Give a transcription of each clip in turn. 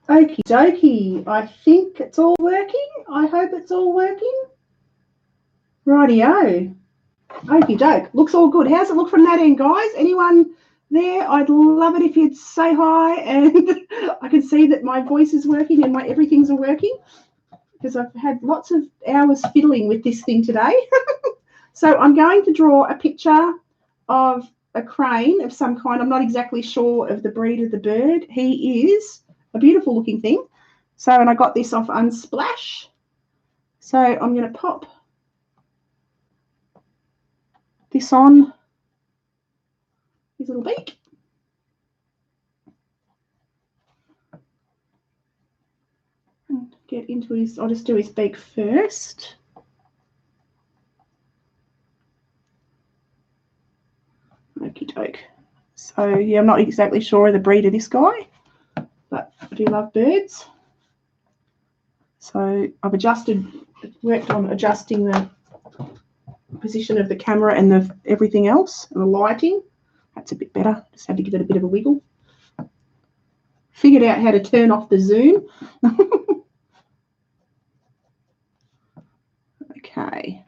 Okie dokie. I think it's all working. I hope it's all working. Rightio. Okie doke. Looks all good. How's it look from that end, guys? Anyone there? I'd love it if you'd say hi, and I can see that my voice is working and my everything's working, because I've had lots of hours fiddling with this thing today. So I'm going to draw a picture of a crane of some kind. I'm not exactly sure of the breed of the bird. He is a beautiful looking thing. So, and I got this off Unsplash. So I'm going to pop this on his little beak. And get into his, I'll just do his beak first. Okie doke. So yeah, I'm not exactly sure of the breed of this guy, but I do love birds. So I've worked on adjusting the position of the camera and the everything else, and the lighting. That's a bit better. Just had to give it a bit of a wiggle. Figured out how to turn off the zoom. Okay.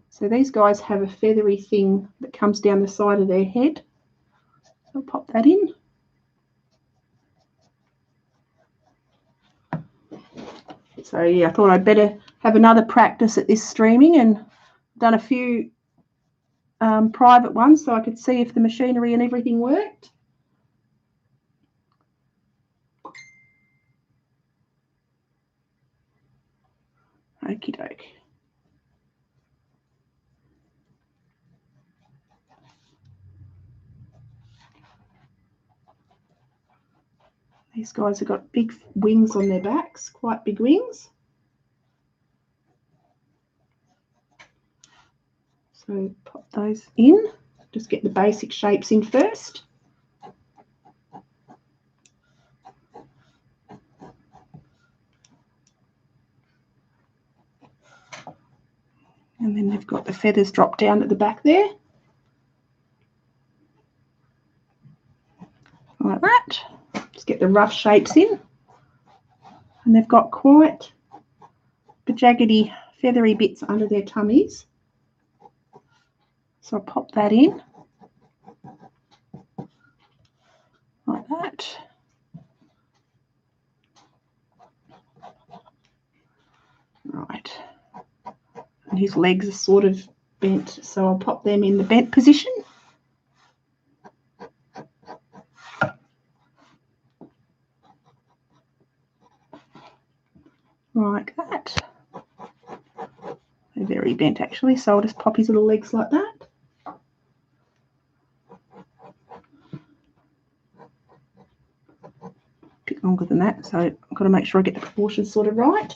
So these guys have a feathery thing that comes down the side of their head. I'll pop that in. So yeah, I thought I'd better have another practice at this streaming, and done a few private ones so I could see if the machinery and everything worked. Okie doke. These guys have got big wings on their backs, quite big wings. So pop those in, just get the basic shapes in first. And then they've got the feathers drop down at the back there. Like that. Just get the rough shapes in. And they've got quite the jaggedy, feathery bits under their tummies. So I'll pop that in. Like that. Right. And his legs are sort of bent, so I'll pop them in the bent position. Like that. They're very bent actually, so I'll just pop his little legs like that. A bit longer than that, so I've got to make sure I get the proportions sort of right.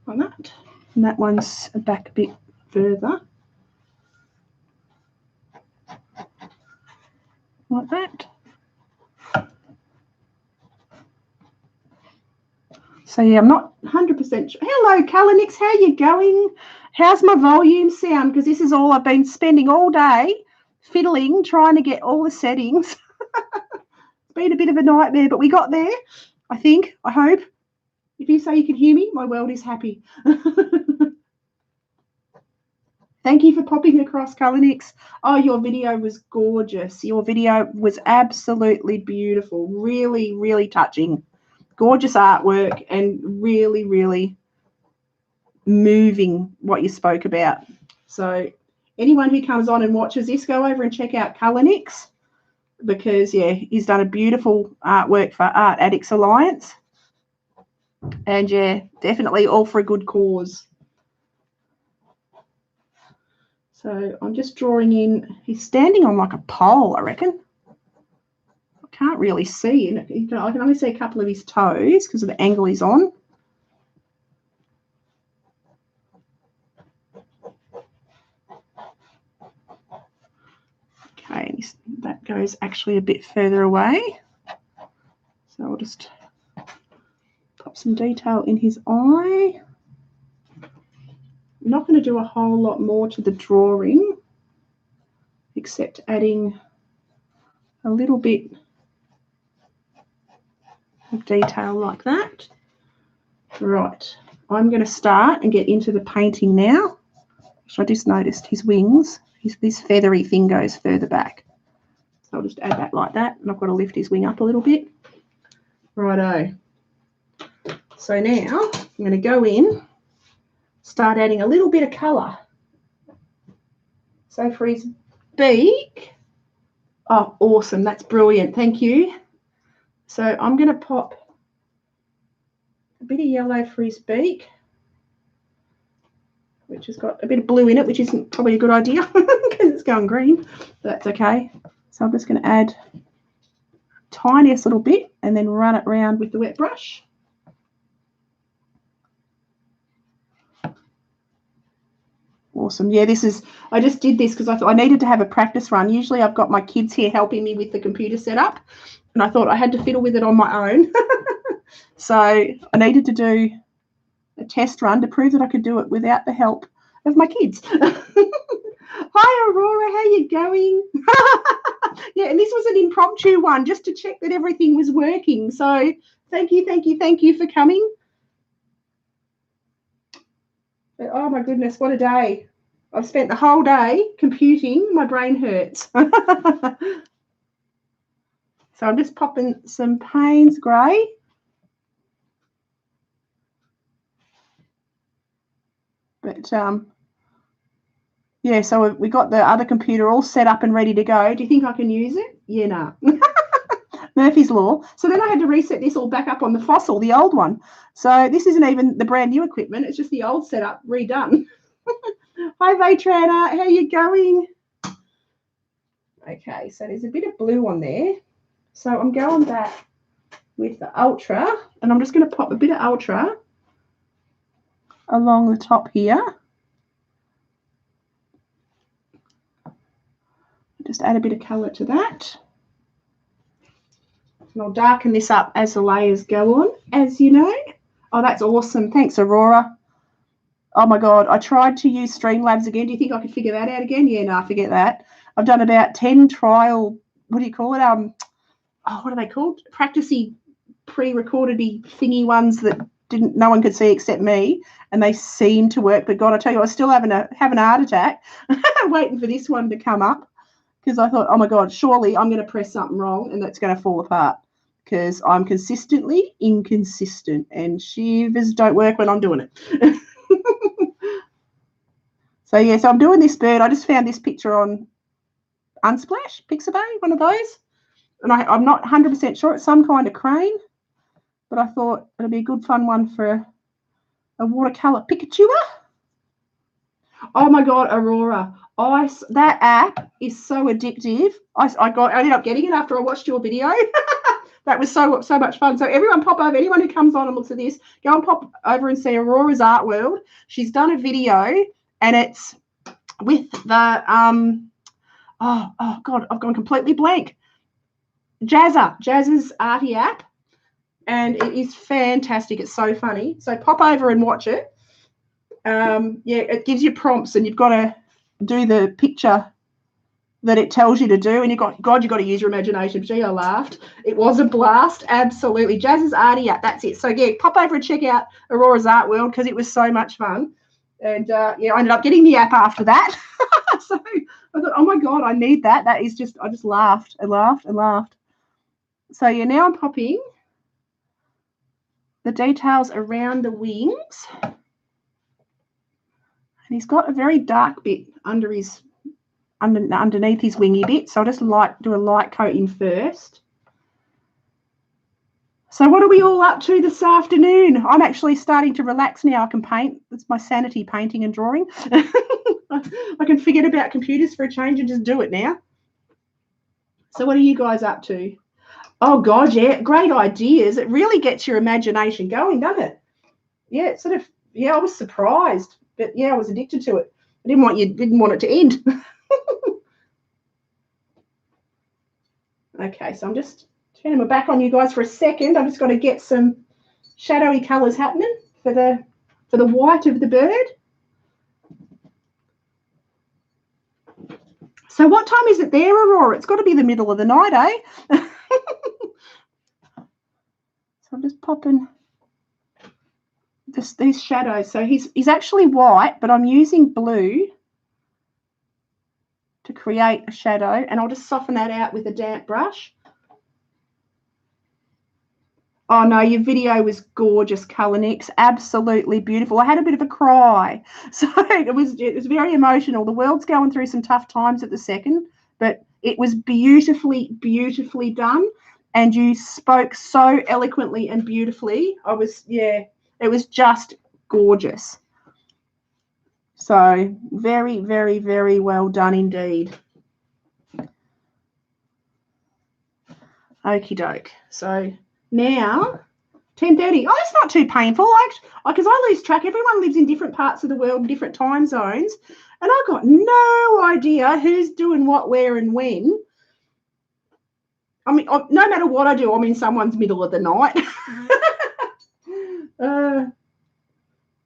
Like that. And that one's back a bit further. Like that. So yeah, I'm not 100% sure. Hello, Colornix, how are you going? How's my volume sound? Because this is all I've been spending all day fiddling, trying to get all the settings. It's been a bit of a nightmare, but we got there, I think, I hope. If you say you can hear me, my world is happy. Thank you for popping across, Colornix. Oh, your video was gorgeous. Your video was absolutely beautiful. Really, really touching. Gorgeous artwork and really, really moving what you spoke about. So anyone who comes on and watches this, go over and check out Colornix, because, yeah, he's done a beautiful artwork for Art Addicts Alliance. And, yeah, definitely all for a good cause. So I'm just drawing in. He's standing on like a pole, I reckon. I can't really see. I can only see a couple of his toes because of the angle he's on. Okay, that goes actually a bit further away. So I'll just pop some detail in his eye. I'm not going to do a whole lot more to the drawing. except adding a little bit of detail like that. Right, I'm going to start and get into the painting now. I just noticed his wings, this feathery thing goes further back. So I'll just add that like that, and I've got to lift his wing up a little bit. Righto. So now I'm going to go in, start adding a little bit of colour. So for his beak, oh, awesome, that's brilliant, thank you. So I'm going to pop a bit of yellow for his beak, which has got a bit of blue in it, which isn't probably a good idea because it's going green, but that's okay. So I'm just going to add the tiniest little bit and then run it around with the wet brush. Awesome. Yeah, I just did this because I thought I needed to have a practice run. Usually I've got my kids here helping me with the computer setup, and I thought I had to fiddle with it on my own. So I needed to do a test run to prove that I could do it without the help of my kids. Hi, Aurora, how you going? Yeah, and this was an impromptu one just to check that everything was working. So thank you for coming. Oh, my goodness, what a day. I've spent the whole day computing. My brain hurts. So I'm just popping some Payne's Grey. But, yeah, so we got the other computer all set up and ready to go. Do you think I can use it? Yeah, no. Murphy's Law. So then I had to reset this all back up on the Fossil, the old one. So this isn't even the brand new equipment. It's just the old setup redone. Hi, Vaytrana. How you going? Okay, so there's a bit of blue on there. So I'm going back with the Ultra, and I'm just going to pop a bit of Ultra along the top here. Just add a bit of colour to that. And I'll darken this up as the layers go on, as you know. Oh, that's awesome. Thanks, Aurora. Oh, my God. I tried to use Streamlabs again. Do you think I could figure that out again? Yeah, no, forget that. I've done about 10 trial, what do you call it? Oh, what are they called? Practicey, pre-recorded-y thingy ones that no one could see except me, and they seem to work. But, God, I tell you, I was still having a heart attack waiting for this one to come up, because I thought, oh, my God, surely I'm going to press something wrong and that's going to fall apart, because I'm consistently inconsistent and shivers don't work when I'm doing it. So, yeah, so I'm doing this bird. I just found this picture on Unsplash, Pixabay, one of those. And I'm not 100% sure. It's some kind of crane, but I thought it'd be a good fun one for a watercolour Pikachu. Oh, my God, Aurora. That app is so addictive. I ended up getting it after I watched your video. That was so much fun. So everyone pop over, anyone who comes on and looks at this, go and pop over and see Aurora's Art World. She's done a video, and it's with the oh God, I've gone completely blank. Jazz's Arty app, and it is fantastic. It's so funny. So pop over and watch it. Yeah, it gives you prompts, and you've got to do the picture that it tells you to do, and you've got to use your imagination. Gee, I laughed. It was a blast, absolutely. Jazz's Arty app, that's it. So yeah, pop over and check out Aurora's Art World, because it was so much fun. And yeah, I ended up getting the app after that. So I thought, oh my God, I need that. That is just, I just laughed and laughed and laughed. So yeah, now I'm popping the details around the wings. And he's got a very dark bit underneath his wingy bit. So I'll just do a light coating first. So what are we all up to this afternoon? I'm actually starting to relax now. I can paint. It's my sanity, painting and drawing. I can forget about computers for a change and just do it now. So what are you guys up to? Oh, God, yeah, great ideas. It really gets your imagination going, doesn't it? Yeah, it sort of, yeah, I was surprised. But, yeah, I was addicted to it. I didn't want it to end. Okay, so I'm just turning my back on you guys for a second. I'm just going to get some shadowy colours happening for the white of the bird. So what time is it there, Aurora? It's got to be the middle of the night, eh? So I'm just popping these shadows. So he's actually white, but I'm using blue to create a shadow, and I'll just soften that out with a damp brush. Oh, no, your video was gorgeous, Colornix. Absolutely beautiful. I had a bit of a cry. So it was very emotional. The world's going through some tough times at the second, but it was beautifully, beautifully done. And you spoke so eloquently and beautifully. It was just gorgeous. So very, very, very well done indeed. Okie doke. So now 10:30. Oh, it's not too painful. Because I lose track. Everyone lives in different parts of the world, different time zones, and I've got no idea who's doing what, where, and when. I mean, no matter what I do, I'm in someone's middle of the night.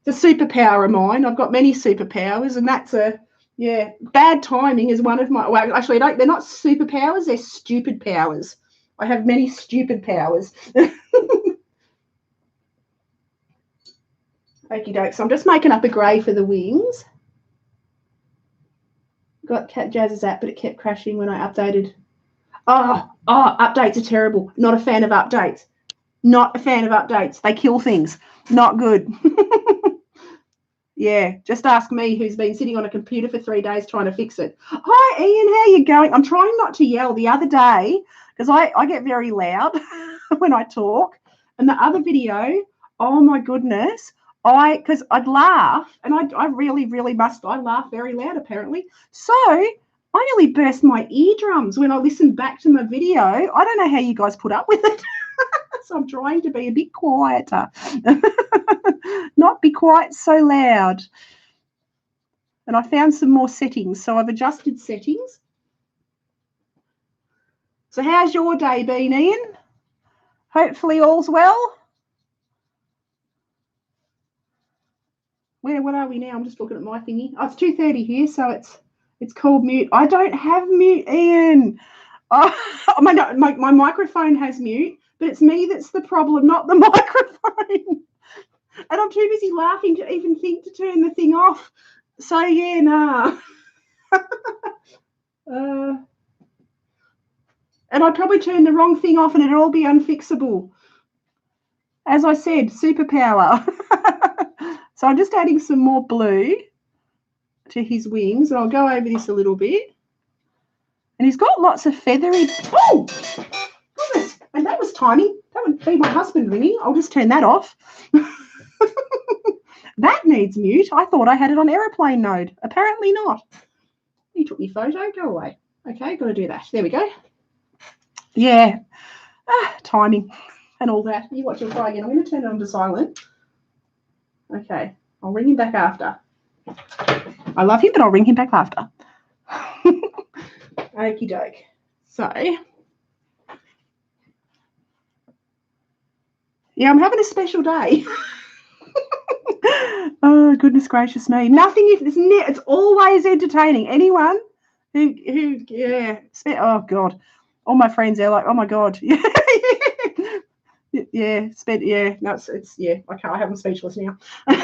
It's a superpower of mine. I've got many superpowers, and that's bad timing is one of my. Well, actually, they're not superpowers. They're stupid powers. I have many stupid powers. Okie doke. So I'm just making up a grey for the wings. Got Cat Jazz's app, but it kept crashing when I updated. Oh, updates are terrible. Not a fan of updates. Not a fan of updates. They kill things. Not good. Yeah, just ask me, who's been sitting on a computer for 3 days trying to fix it. Hi, Ian, how are you going? I'm trying not to yell. The other day, because I get very loud when I talk, and the other video, oh my goodness, because I'd laugh, and I really, really must. I laugh very loud, apparently. So I nearly burst my eardrums when I listened back to my video. I don't know how you guys put up with it. So I'm trying to be a bit quieter, not be quite so loud. And I found some more settings, so I've adjusted settings. So how's your day been, Ian? Hopefully all's well. What are we now? I'm just looking at my thingy. Oh, it's 2:30 here, so it's called mute. I don't have mute, Ian. Oh, my microphone has mute, but it's me that's the problem, not the microphone. And I'm too busy laughing to even think to turn the thing off. So, yeah, nah. And I'd probably turn the wrong thing off and it'd all be unfixable. As I said, superpower. So I'm just adding some more blue to his wings. And I'll go over this a little bit. And he's got lots of feathery. Oh, goodness. And that was tiny. That would be my husband ringing. I'll just turn that off. That needs mute. I thought I had it on aeroplane mode. Apparently not. He took me photo. Go away. Okay, got to do that. There we go. Yeah. Timing and all that. You watch him fly again. I'm going to turn it on to silent. Okay. I'll ring him back after. I love him, but I'll ring him back after. Okie doke. So, yeah, I'm having a special day. Oh, goodness gracious me. Nothing is, it's always entertaining. Anyone who oh, God. All my friends, they're like, oh, my God. No, I have them speechless now. So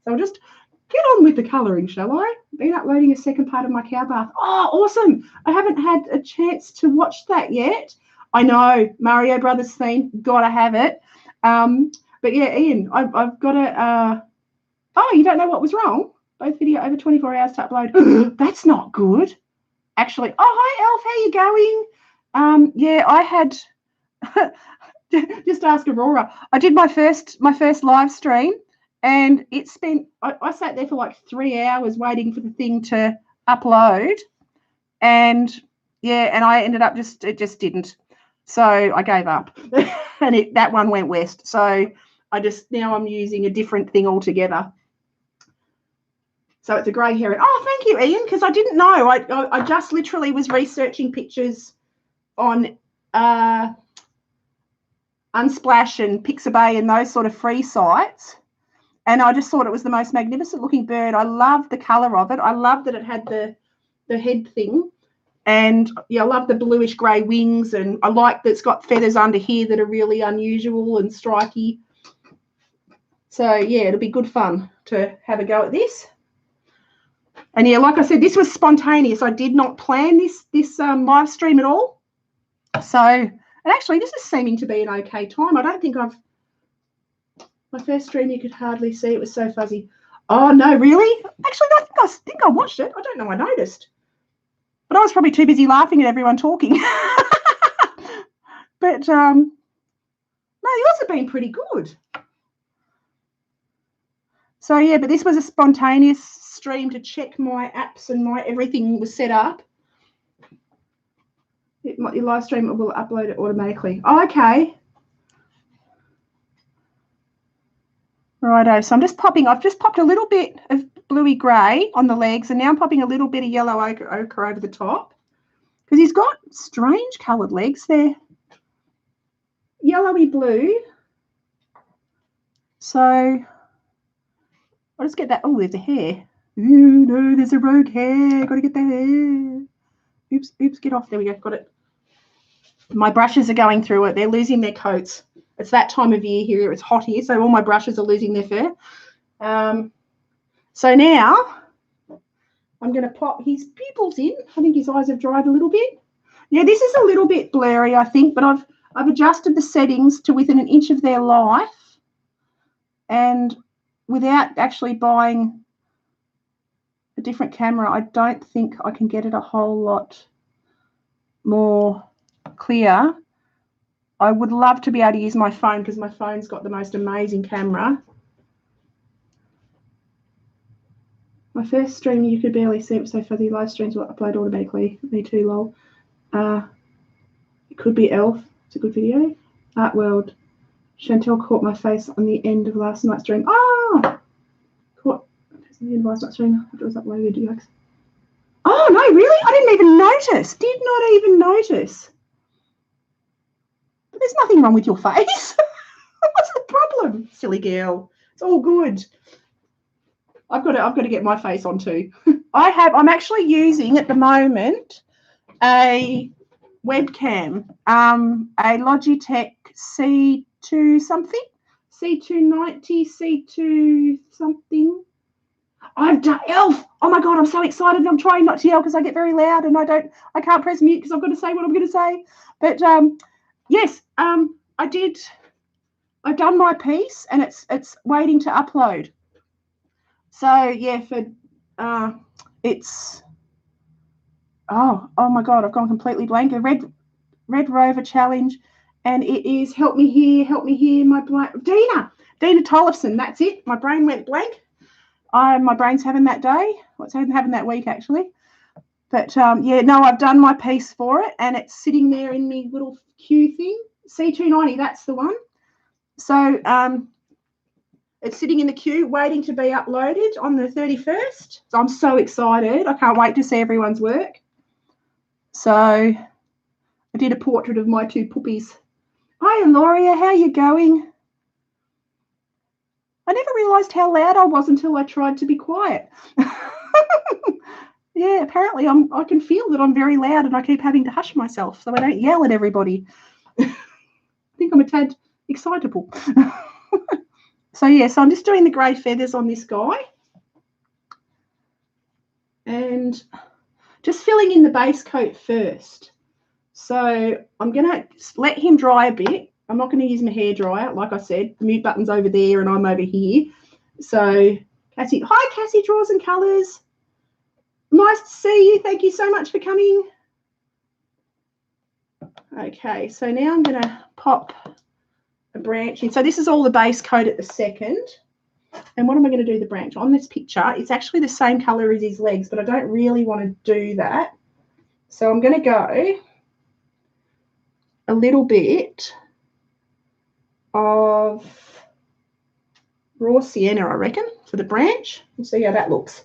I'll just get on with the colouring, shall I? Been uploading a second part of my cow bath. Oh, awesome. I haven't had a chance to watch that yet. I know, Mario Brothers theme, gotta have it. But yeah, Ian, I've got to, oh, you don't know what was wrong? Both video over 24 hours to upload. That's not good. Actually, oh, hi, Elf, how you going? Yeah, I had, just ask Aurora. I did my first live stream, and it spent, I sat there for like 3 hours waiting for the thing to upload. And yeah, and I ended up it just didn't. So I gave up and that one went west. So now I'm using a different thing altogether. So it's a grey heron. Oh, thank you, Ian, because I didn't know. I just literally was researching pictures on Unsplash and Pixabay and those sort of free sites. And I just thought it was the most magnificent looking bird. I love the colour of it. I love that it had the the head thing. And yeah, I love the bluish grey wings, and I like that it's got feathers under here that are really unusual and striky. So yeah, it'll be good fun to have a go at this. And yeah, like I said, this was spontaneous. I did not plan this live stream at all. So, and actually this is seeming to be an okay time. I don't think my first stream you could hardly see, it was so fuzzy. Oh no, really? Actually, I think I watched it. I don't know, I noticed. But I was probably too busy laughing at everyone talking. But no, yours have been pretty good. So yeah, but this was a spontaneous stream to check my apps and my everything was set up. Your live stream will upload it automatically. Oh, okay. Righto. So I've just popped a little bit of bluey grey on the legs, and now I'm popping a little bit of yellow ochre over the top, because he's got strange coloured legs. They're yellowy blue. So I'll just get that. Oh, there's a hair. Ooh, no, there's a rogue hair. Got to get the hair. Oops, get off. There we go. Got it. My brushes are going through it. They're losing their coats. It's that time of year here. It's hot here, so all my brushes are losing their fur. So now I'm going to pop his pupils in. I think his eyes have dried a little bit. Yeah, this is a little bit blurry, I think, but I've adjusted the settings to within an inch of their life, and without actually buying a different camera, I don't think I can get it a whole lot more clear. I would love to be able to use my phone, because my phone's got the most amazing camera. My first stream you could barely see, it was so fuzzy. Live streams will upload automatically. Me too, lol. It could be Elf. It's a good video. Art World. Chantel caught my face on the end of last night's stream. Oh! Caught the end of last night's stream. After it was uploaded, yikes. Oh, no, really? I didn't even notice. Did not even notice. But there's nothing wrong with your face. What's the problem, silly girl? It's all good. I've got to get my face on too. I'm actually using at the moment a webcam, a Logitech C2 something, C290, C2 something. I've done Elf. Oh my God, I'm so excited. I'm trying not to yell because I get very loud and I can't press mute because I've got to say what I'm going to say. But yes, I've done my piece and it's waiting to upload. So yeah, it's oh my God, I've gone completely blank. A Red Rover challenge, and it is help me here, my blank. Dina Tollefson. That's it. My brain went blank. My brain's having that day. What's having that week actually? But yeah, no, I've done my piece for it, and it's sitting there in my little queue thing. C290. That's the one. So it's sitting in the queue waiting to be uploaded on the 31st. So I'm so excited. I can't wait to see everyone's work. So I did a portrait of my two puppies. Hi, Loria. How are you going? I never realised how loud I was until I tried to be quiet. Yeah, apparently I can feel that I'm very loud, and I keep having to hush myself so I don't yell at everybody. I think I'm a tad excitable. So yeah, so I'm just doing the grey feathers on this guy and just filling in the base coat first. So I'm going to let him dry a bit. I'm not going to use my hairdryer. Like I said, the mute button's over there and I'm over here. So Cassie, hi Cassie, Draws and Colours. Nice to see you. Thank you so much for coming. Okay, so now I'm going to pop a branch in. So this is all the base coat at the second. And what am I going to do the branch on this picture? It's actually the same colour as his legs, but I don't really want to do that. So I'm going to go a little bit of raw sienna, I reckon, for the branch. We'll see how that looks.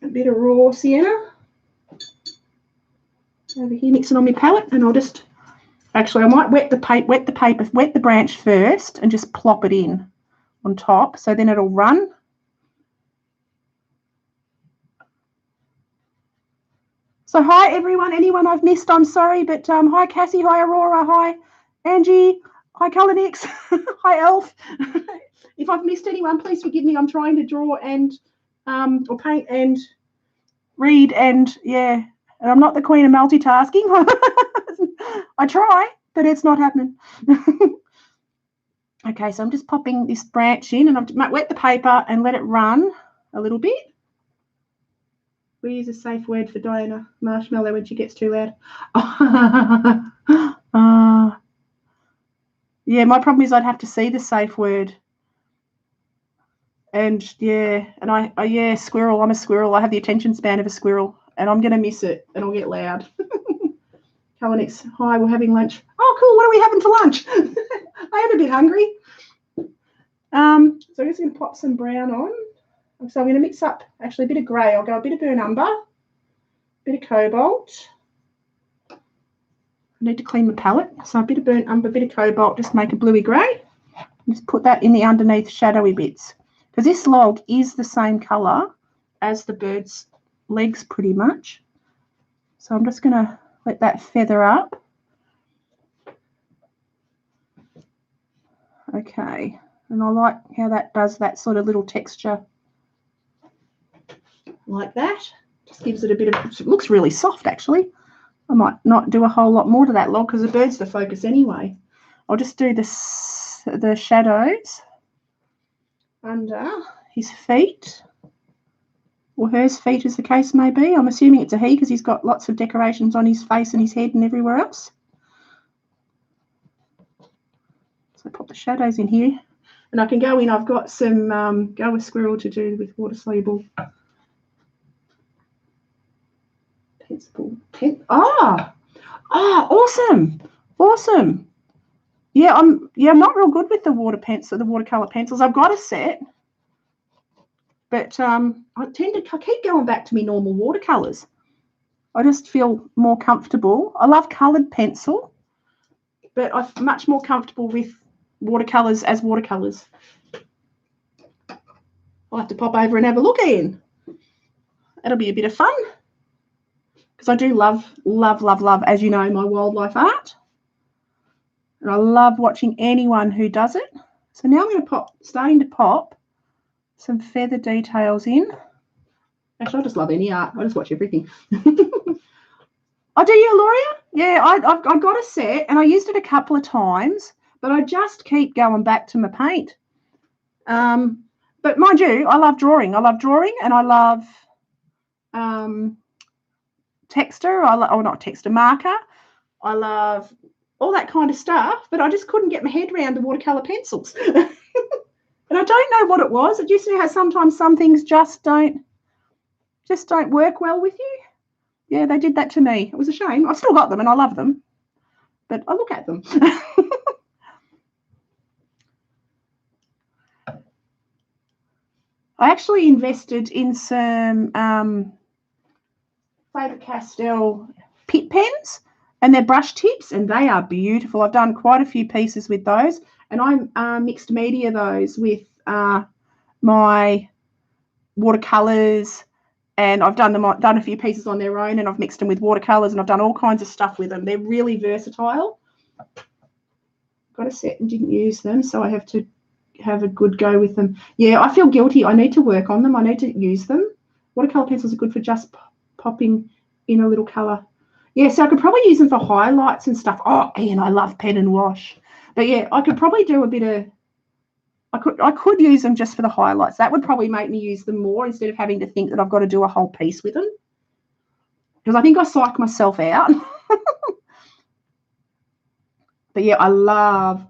A bit of raw sienna over here, mixing on my palette, and I'll just actually I might wet the branch first and just plop it in on top, so then it'll run. So hi, everyone. Anyone I've missed, I'm sorry. But hi, Cassie. Hi, Aurora. Hi, Angie. Hi, Colonix. Hi, Elf. If I've missed anyone, please forgive me. I'm trying to draw and or paint and read and, yeah. And I'm not the queen of multitasking. I try, but it's not happening. Okay, so I'm just popping this branch in, and I've wet the paper and let it run a little bit. We use a safe word for Diana Marshmallow when she gets too loud. Yeah, my problem is I'd have to see the safe word. And yeah, and yeah, squirrel. I'm a squirrel. I have the attention span of a squirrel, and I'm going to miss it, and I'll get loud. Kalinix, hi, we're having lunch. Oh, cool. What are we having for lunch? I am a bit hungry. So I'm just going to pop some brown on. So I'm going to mix up actually a bit of grey. I'll go a bit of burnt umber, a bit of cobalt. I need to clean my palette. So a bit of burnt umber, a bit of cobalt, just make a bluey grey. Just put that in the underneath shadowy bits. Because this log is the same colour as the bird's legs pretty much. So I'm just going to let that feather up. Okay. And I like how that does that sort of little texture. Like that. Just gives it a bit of, it looks really soft actually. I might not do a whole lot more to that log because the bird's the focus anyway. I'll just do the shadows under his feet, or her feet as the case may be. I'm assuming it's a he because he's got lots of decorations on his face and his head and everywhere else. So pop the shadows in here. And I can go in, I've got some Go with Squirrel to do with water soluble pencil. Awesome. Awesome. Yeah, I'm not real good with the watercolor pencils. I've got a set, but I keep going back to my normal watercolors. I just feel more comfortable. I love colored pencil, but I'm much more comfortable with watercolors as watercolors. I'll have to pop over and have a look in. That'll be a bit of fun because I do love, as you know, my wildlife art. And I love watching anyone who does it. So now I'm going to starting to pop some feather details in. Actually, I just love any art. I just watch everything. Oh, do you, Loria? Yeah, I've got a set, and I used it a couple of times, but I just keep going back to my paint. But mind you, I love drawing. And I love marker. I love all that kind of stuff, but I just couldn't get my head around the watercolor pencils. And I don't know what it was. It used to how sometimes some things just don't work well with you. Yeah, they did that to me. It was a shame. I still got them and I love them, but I look at them. I actually invested in some Faber-Castell Pitt pens, and they're brush tips, and they are beautiful. I've done quite a few pieces with those, and I mixed media those with my watercolors, and I've done a few pieces on their own, and I've mixed them with watercolors, and I've done all kinds of stuff with them. They're really versatile. Got a set and didn't use them, so I have to have a good go with them. Yeah, I feel guilty. I need to work on them. I need to use them. Watercolor pencils are good for just popping in a little color. Yeah, so I could probably use them for highlights and stuff. Oh, Ian, I love pen and wash. But yeah, I could probably do a bit of, I could use them just for the highlights. That would probably make me use them more instead of having to think that I've got to do a whole piece with them. Because I think I psych myself out. But yeah, I love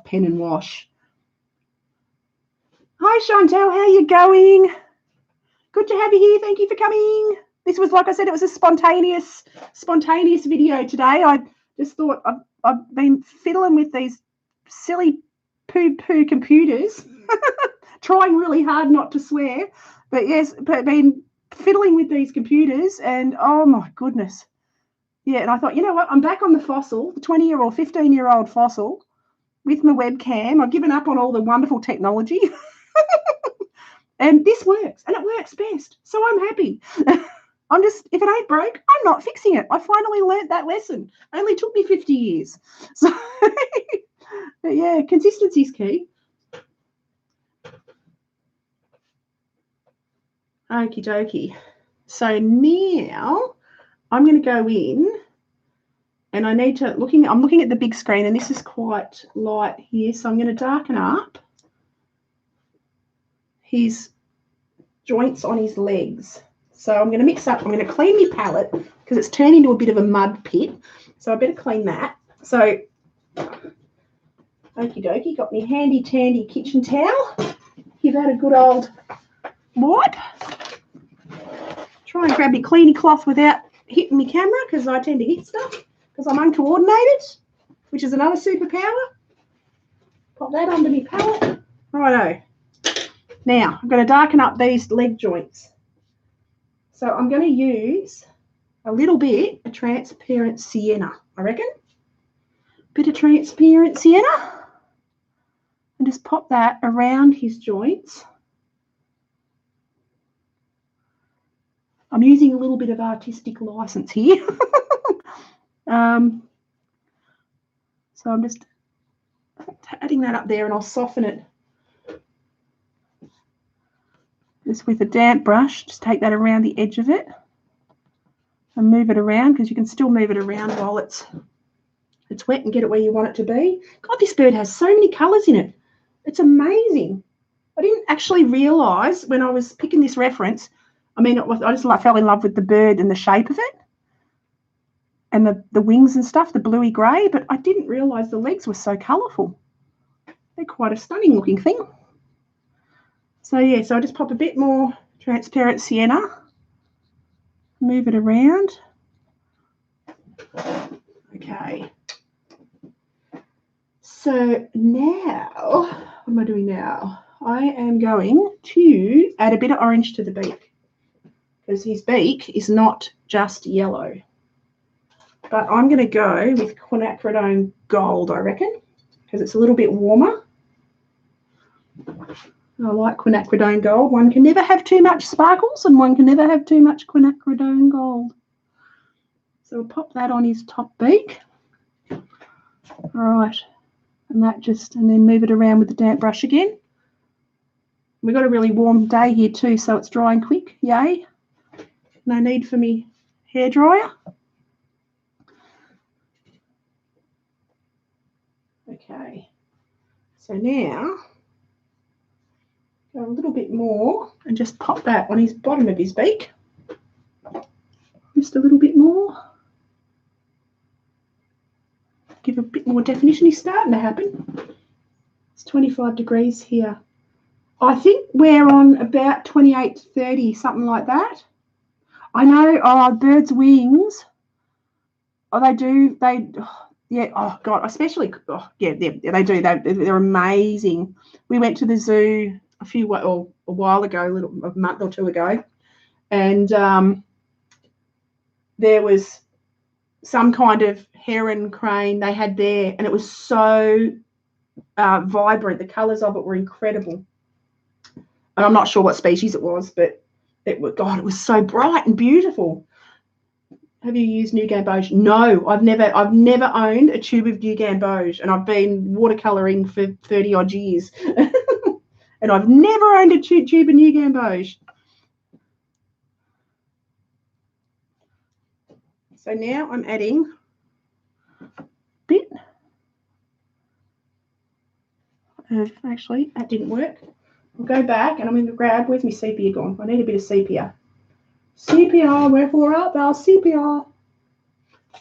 pen and wash. Hi, Chantel, how are you going? Good to have you here. Thank you for coming. This was, like I said, it was a spontaneous video today. I just thought I've been fiddling with these silly poo computers, trying really hard not to swear. But yes, been fiddling with these computers, and oh my goodness. Yeah, and I thought, you know what? I'm back on the fossil, the 20-year-old, 15-year-old fossil with my webcam. I've given up on all the wonderful technology. And this works, and it works best. So I'm happy. if it ain't broke, I'm not fixing it. I finally learnt that lesson. It only took me 50 years. So, but yeah, consistency is key. Okie dokie. So now I'm going to go in and I need to, I'm looking at the big screen and this is quite light here. So I'm going to darken up his joints on his legs. So I'm going to mix up, I'm going to clean my palette because it's turned into a bit of a mud pit. So I better clean that. So, okie dokie, got my handy dandy kitchen towel. Give that a good old wipe. Try and grab your cleaning cloth without hitting my camera because I tend to hit stuff because I'm uncoordinated, which is another superpower. Pop that onto my palette. Righto. Now, I'm going to darken up these leg joints. So I'm going to use a little bit of transparent sienna, I reckon. Bit of transparent sienna. And just pop that around his joints. I'm using a little bit of artistic license here. So I'm just adding that up there and I'll soften it. Just with a damp brush, just take that around the edge of it and move it around because you can still move it around while it's wet and get it where you want it to be. God, this bird has so many colours in it. It's amazing. I didn't actually realise when I was picking this reference, I just fell in love with the bird and the shape of it and the wings and stuff, the bluey grey, but I didn't realise the legs were so colourful. They're quite a stunning looking thing. So, yeah, so I just pop a bit more transparent sienna, move it around. Okay. So now, what am I doing now? I am going to add a bit of orange to the beak because his beak is not just yellow. But I'm going to go with quinacridone gold, I reckon, because it's a little bit warmer. I like quinacridone gold. One can never have too much sparkles and one can never have too much quinacridone gold. So we'll pop that on his top beak. All right. And then move it around with the damp brush again. We've got a really warm day here too, so it's drying quick. Yay. No need for me hairdryer. Okay. So now go a little bit more and just pop that on his bottom of his beak. Just a little bit more. Give a bit more definition. He's starting to happen. It's 25 degrees here. I think we're on about 28 to 30, something like that. I know, birds' wings. Oh, they do. Yeah, oh, God, especially, yeah, they do. They're amazing. We went to the zoo a while ago, a month or two ago, and there was some kind of heron crane they had there, and it was so vibrant. The colours of it were incredible. And I'm not sure what species it was, but it was so bright and beautiful. Have you used new gamboge? No, I've never owned a tube of new gamboge, and I've been watercolouring for 30 odd years. And I've never owned a tube of new gamboge. So now I'm adding a bit of, actually, that didn't work. I'll go back and I'm going to grab, where's my sepia gone? I need a bit of sepia. Sepia, wherefore art thou sepia? Oh,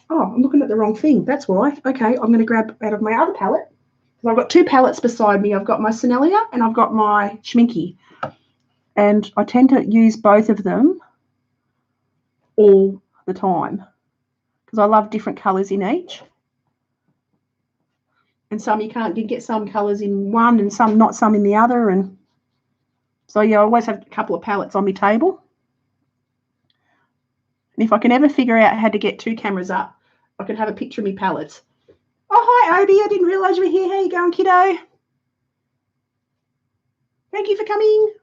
I'm looking at the wrong thing. That's why. Okay, I'm going to grab out of my other palette. I've got two palettes beside me. I've got my Sennelier and I've got my Schminky. And I tend to use both of them all the time because I love different colours in each. And some you get some colours in one and some not some in the other. And so, yeah, I always have a couple of palettes on my table. And if I can ever figure out how to get two cameras up, I can have a picture of my palettes. Oh, hi, Odie. I didn't realise you were here. How you going, kiddo? Thank you for coming.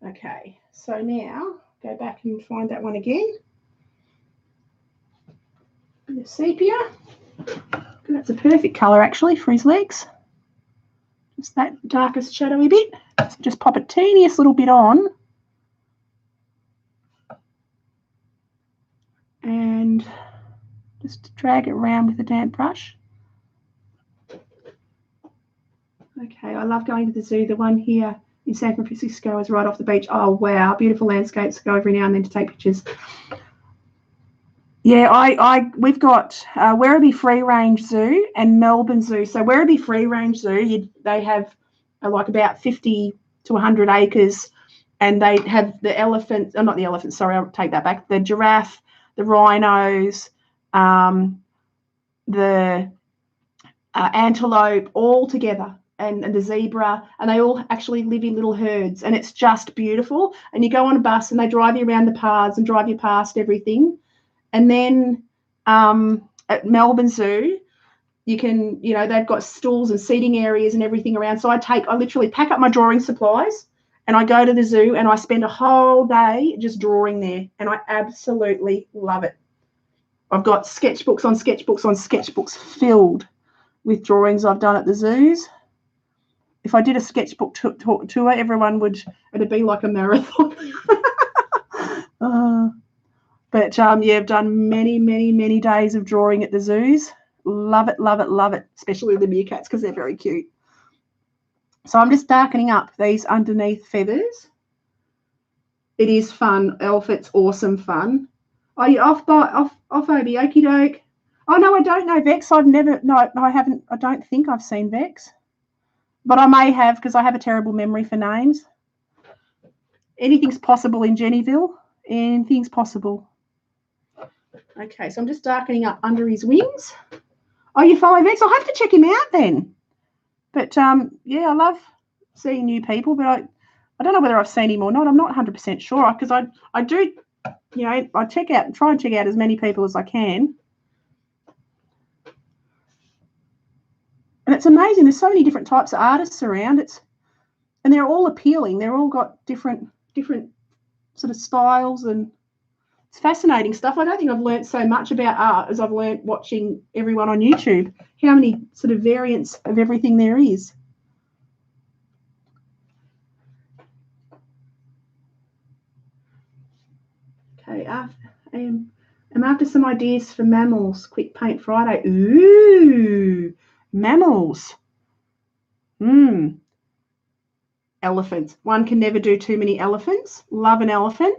Okay, so now go back and find that one again. The sepia. That's a perfect colour actually for his legs. Just that darkest shadowy bit. So just pop a teeniest little bit on. And just drag it around with a damp brush. Okay, I love going to the zoo. The one here in San Francisco is right off the beach. Oh, wow, beautiful landscapes. Go every now and then to take pictures. Yeah, we've got Werribee Free Range Zoo and Melbourne Zoo. So Werribee Free Range Zoo, they have like about 50 to 100 acres, and they have the elephant, not the elephant, sorry, I'll take that back, the giraffe, the rhinos, the antelope all together, and the zebra, and they all actually live in little herds, and it's just beautiful. And you go on a bus and they drive you around the paths and drive you past everything. And then at Melbourne Zoo, you can, they've got stalls and seating areas and everything around. So I literally pack up my drawing supplies and I go to the zoo and I spend a whole day just drawing there, and I absolutely love it. I've got sketchbooks on sketchbooks on sketchbooks filled with drawings I've done at the zoos. If I did a sketchbook tour, it'd be like a marathon. But yeah, I've done many, many, many days of drawing at the zoos. Love it, love it, love it, especially the meerkats because they're very cute. So I'm just darkening up these underneath feathers. It is fun, Elf. It's awesome fun. Are you off, Obi? Okie doke. Oh, no, I don't know Vex. I haven't. I don't think I've seen Vex. But I may have, because I have a terrible memory for names. Anything's possible in Jennyville. Anything's possible. Okay, so I'm just darkening up under his wings. Oh, you follow Vex? I'll have to check him out then. But, yeah, I love seeing new people, but I don't know whether I've seen him or not. I'm not 100% sure, because I do, I try and check out as many people as I can. And it's amazing. There's so many different types of artists around. And they're all appealing. They're all got different sort of styles, and it's fascinating stuff. I don't think I've learned so much about art as I've learned watching everyone on YouTube, how many sort of variants of everything there is. Okay, I'm after some ideas for mammals. Quick Paint Friday. Ooh, mammals. Elephants. One can never do too many elephants. Love an elephant.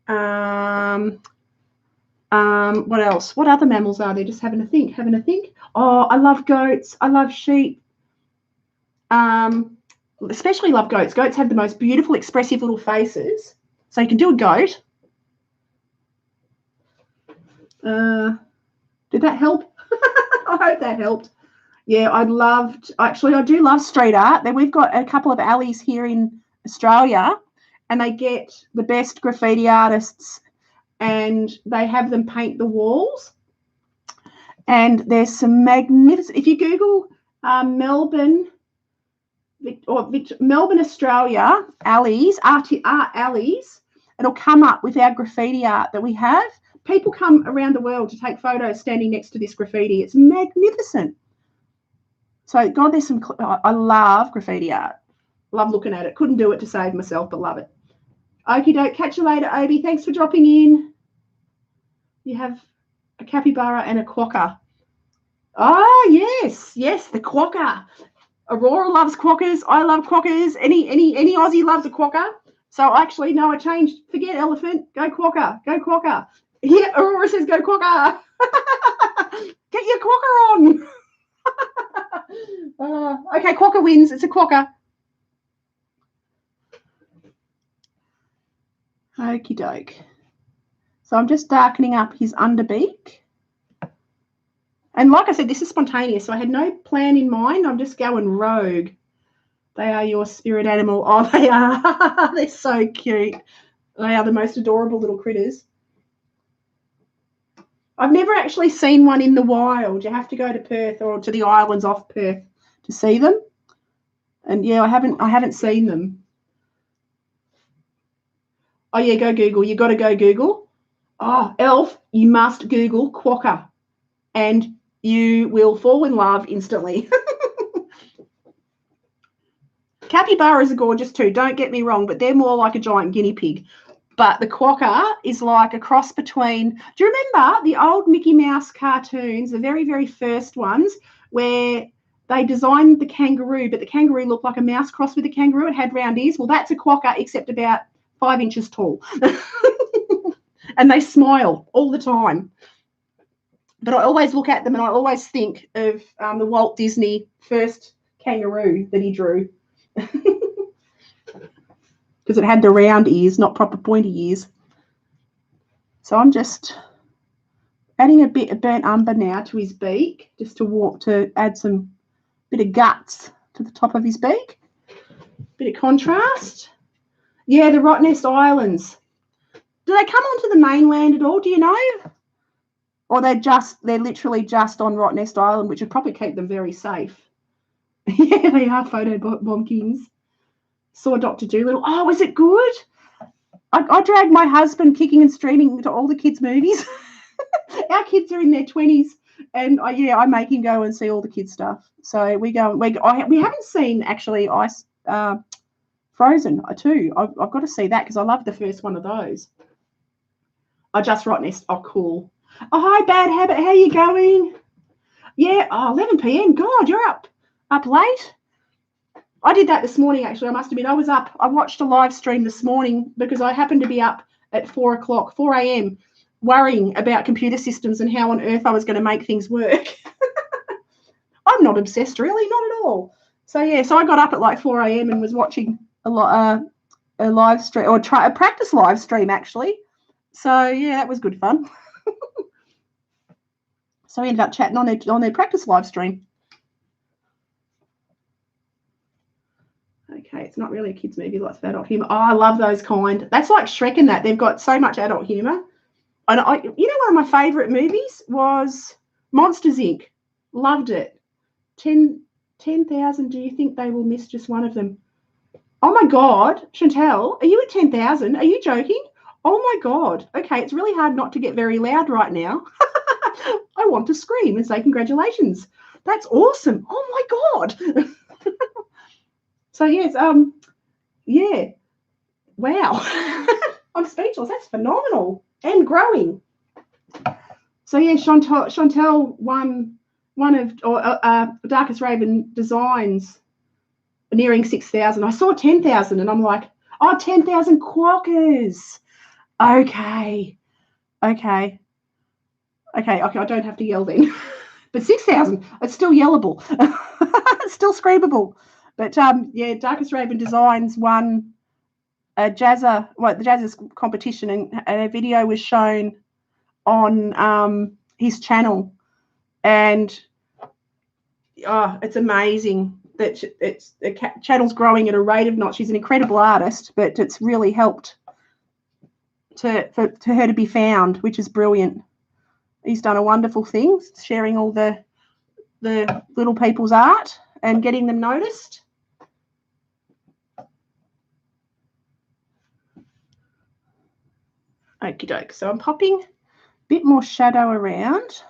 What else? What other mammals are there? Just having a think. Oh, I love goats. I love sheep. Especially love goats. Goats have the most beautiful, expressive little faces. So you can do a goat. Did that help? I hope that helped. Yeah, I do love street art. Then we've got a couple of alleys here in Australia, and they get the best graffiti artists, and they have them paint the walls. And there's some magnificent. If you Google Melbourne, Australia alleys, art alleys, it'll come up with our graffiti art that we have. People come around the world to take photos standing next to this graffiti. It's magnificent. So, God, there's some. I love graffiti art. Love looking at it. Couldn't do it to save myself, but love it. Okie doke. Catch you later, Obi. Thanks for dropping in. You have a capybara and a quokka. Oh, yes, the quokka. Aurora loves quokkas. I love quokkas. Any Aussie loves a quokka. So actually, no, I changed. Forget elephant. Go quokka. Go quokka. Yeah, Aurora says go quokka. Get your quokka on. Okay, quokka wins. It's a quokka. Okie doke. So I'm just darkening up his underbeak. And like I said, this is spontaneous, so I had no plan in mind. I'm just going rogue. They are your spirit animal. Oh, they are. They're so cute. They are the most adorable little critters. I've never actually seen one in the wild. You have to go to Perth or to the islands off Perth to see them. And yeah, I haven't seen them. Oh, yeah, go Google. You got to go Google. Oh, Elf, you must Google quokka and you will fall in love instantly. Capybaras are gorgeous too, don't get me wrong, but they're more like a giant guinea pig. But the quokka is like a cross between, do you remember the old Mickey Mouse cartoons, the very, very first ones, where they designed the kangaroo, but the kangaroo looked like a mouse crossed with a kangaroo? It had round ears. Well, that's a quokka, except about 5 inches tall. And they smile all the time. But I always look at them and I always think of the Walt Disney first kangaroo that he drew. Because it had the round ears, not proper pointy ears. So I'm just adding a bit of burnt umber now to his beak, just to add some bit of guts to the top of his beak. Bit of contrast. Yeah, the Rottnest Islands. Do they come onto the mainland at all? Do you know? Or they're literally just on Rottnest Island, which would probably keep them very safe. Yeah, they are photo bomb kings. Saw Dr. Dolittle. Oh, is it good? I dragged my husband kicking and streaming to all the kids' movies. Our kids are in their 20s, and I make him go and see all the kids' stuff. So we haven't seen actually Frozen too. I've got to see that because I love the first one of those. I just Rottnest. Oh, cool. Oh, hi, Bad Habit. How you going? Yeah. Oh, 11 p.m. God, you're up late. I did that this morning, actually. I must admit, I was up. I watched a live stream this morning because I happened to be up at 4 a.m., worrying about computer systems and how on earth I was going to make things work. I'm not obsessed, really, not at all. So, yeah, I got up at like 4 a.m. and was watching a live stream, or a practice live stream, actually. So, yeah, that was good fun. So we ended up chatting on their practice live stream. Okay, it's not really a kids' movie, lots of adult humour. Oh, I love those kind. That's like Shrek and that. They've got so much adult humour. And one of my favourite movies was Monsters, Inc. Loved it. 10,000. Do you think they will miss just one of them? Oh, my God. Chantel, are you at 10,000? Are you joking? Oh, my God. Okay, it's really hard not to get very loud right now. I want to scream and say congratulations. That's awesome. Oh, my God. So, yes, yeah. Wow. I'm speechless. That's phenomenal and growing. So, yeah, Chantel won one of Darkest Raven Designs nearing 6,000. I saw 10,000 and I'm like, oh, 10,000 quokkas. Okay. I don't have to yell then. But 6,000, it's still yellable. It's still screamable. But, yeah, Darkest Raven Designs won the Jazzers competition, and a video was shown on his channel. And, it's amazing that the channel's growing at a rate of knots. She's an incredible artist, but it's really helped for her to be found, which is brilliant. He's done a wonderful thing, sharing all the little people's art and getting them noticed. Okie doke. So I'm popping a bit more shadow around.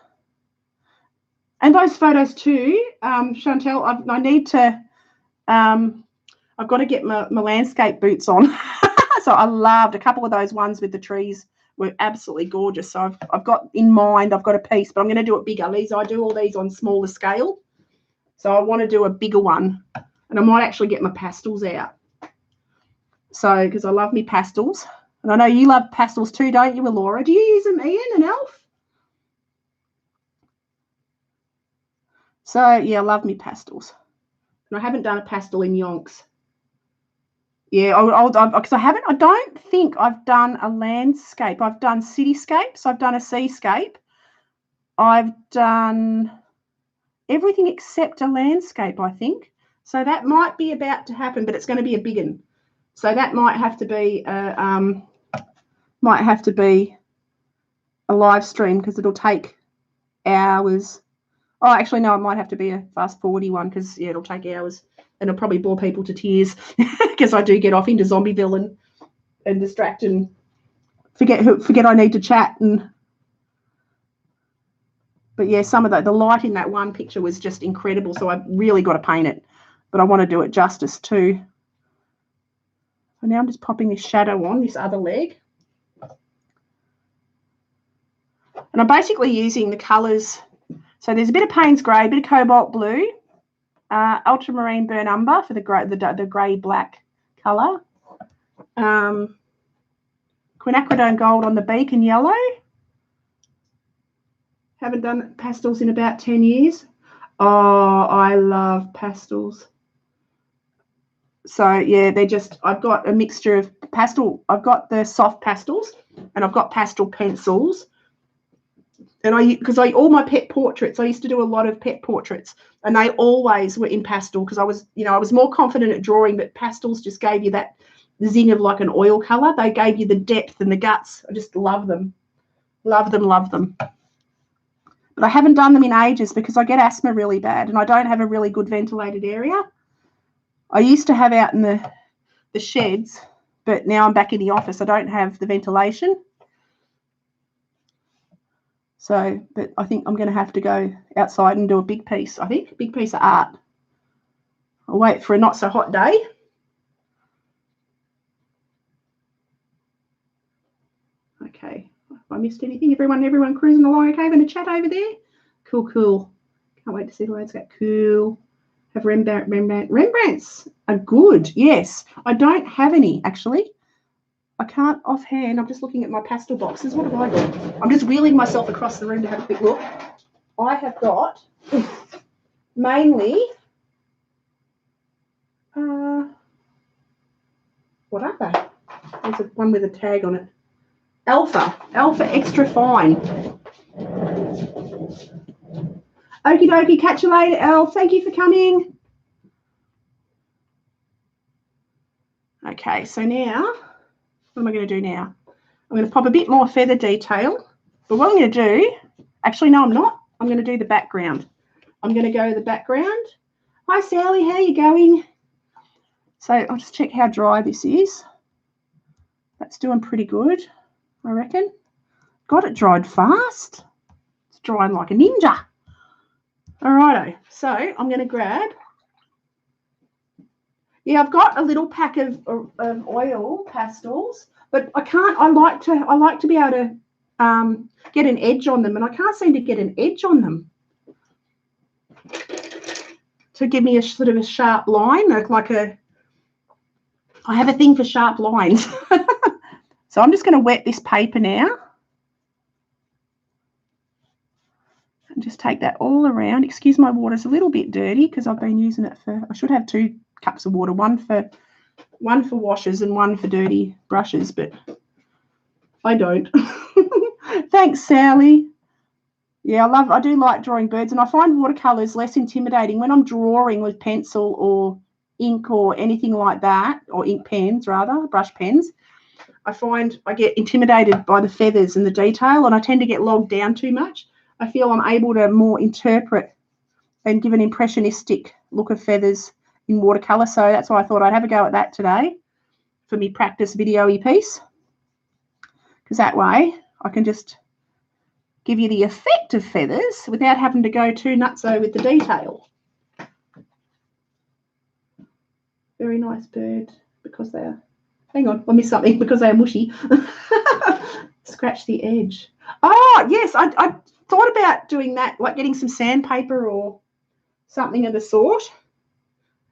And those photos too, Chantel, I need to, I've got to get my landscape boots on. So I loved a couple of those ones with the trees. Were absolutely gorgeous. So I've got in mind, I've got a piece, but I'm going to do it bigger. I do all these on smaller scale. So I want to do a bigger one, and I might actually get my pastels out. So, because I love me pastels. And I know you love pastels too, don't you, Laura? Do you use them, Ian and Elf? So, yeah, I love me pastels. And I haven't done a pastel in yonks. Yeah, because I don't think I've done a landscape. I've done cityscapes. I've done a seascape. I've done everything except a landscape, I think. So that might be about to happen, but it's going to be a big one. So that might have to be a live stream because it'll take hours. Oh, actually, no, it might have to be a fast-forwardy one because, yeah, it'll take hours and it'll probably bore people to tears because I do get off into Zombieville distract and forget I need to chat. But yeah, some of the light in that one picture was just incredible, so I've really got to paint it, but I want to do it justice too. So now I'm just popping this shadow on this other leg. And I'm basically using the colours. So there's a bit of Payne's grey, a bit of cobalt blue, ultramarine burnt umber for the grey black colour, quinacridone gold on the beak and yellow. Haven't done pastels in about 10 years. Oh, I love pastels. So yeah, I've got a mixture of pastel. I've got the soft pastels and I've got pastel pencils. And all my pet portraits, I used to do a lot of pet portraits, and they always were in pastel because I was more confident at drawing, but pastels just gave you that zing of like an oil color. They gave you the depth and the guts. I just love them. Love them, love them. But I haven't done them in ages because I get asthma really bad and I don't have a really good ventilated area. I used to have out in the sheds, but now I'm back in the office. I don't have the ventilation. So, but I think I'm going to have to go outside and do a big piece, big piece of art. I'll wait for a not so hot day. Okay, if I missed anything, everyone cruising along okay, having a chat over there? Cool, cool. Can't wait to see the landscape. Cool. Have Rembrandts are good, yes. I don't have any, actually. I can't offhand. I'm just looking at my pastel boxes. What have I got? I'm just wheeling myself across the room to have a quick look. I have got mainly, what are they? There's one with a tag on it. Alpha extra fine. Okie dokie, catch you later, Elle. Thank you for coming. Okay, so now, what am I going to do now? I'm going to pop a bit more feather detail. But what I'm going to do, actually, no, I'm not. I'm going to do the background. I'm going to go to the background. Hi, Sally, how are you going? So I'll just check how dry this is. That's doing pretty good, I reckon. God, it dried fast. It's drying like a ninja. All righto. So I'm going to grab. Yeah, I've got a little pack of oil pastels, but I can't. I like to be able to get an edge on them, and I can't seem to get an edge on them to give me a sort of a sharp line, like a. I have a thing for sharp lines. So I'm just going to wet this paper now. And just take that all around. Excuse my water's a little bit dirty because I've been using it for, I should have 2 cups of water, one for washes and one for dirty brushes, but I don't. Thanks, Sally. Yeah, I do like drawing birds, and I find watercolours less intimidating when I'm drawing with pencil or ink or anything like that, or ink pens rather, brush pens. I find I get intimidated by the feathers and the detail, and I tend to get logged down too much. I feel I'm able to more interpret and give an impressionistic look of feathers in watercolour. So that's why I thought I'd have a go at that today for me practice video-y piece, because that way I can just give you the effect of feathers without having to go too nutso with the detail. Very nice bird because they're, hang on, I missed something, because they're mushy. Scratch the edge. Oh, yes, I thought about doing that, like getting some sandpaper or something of the sort.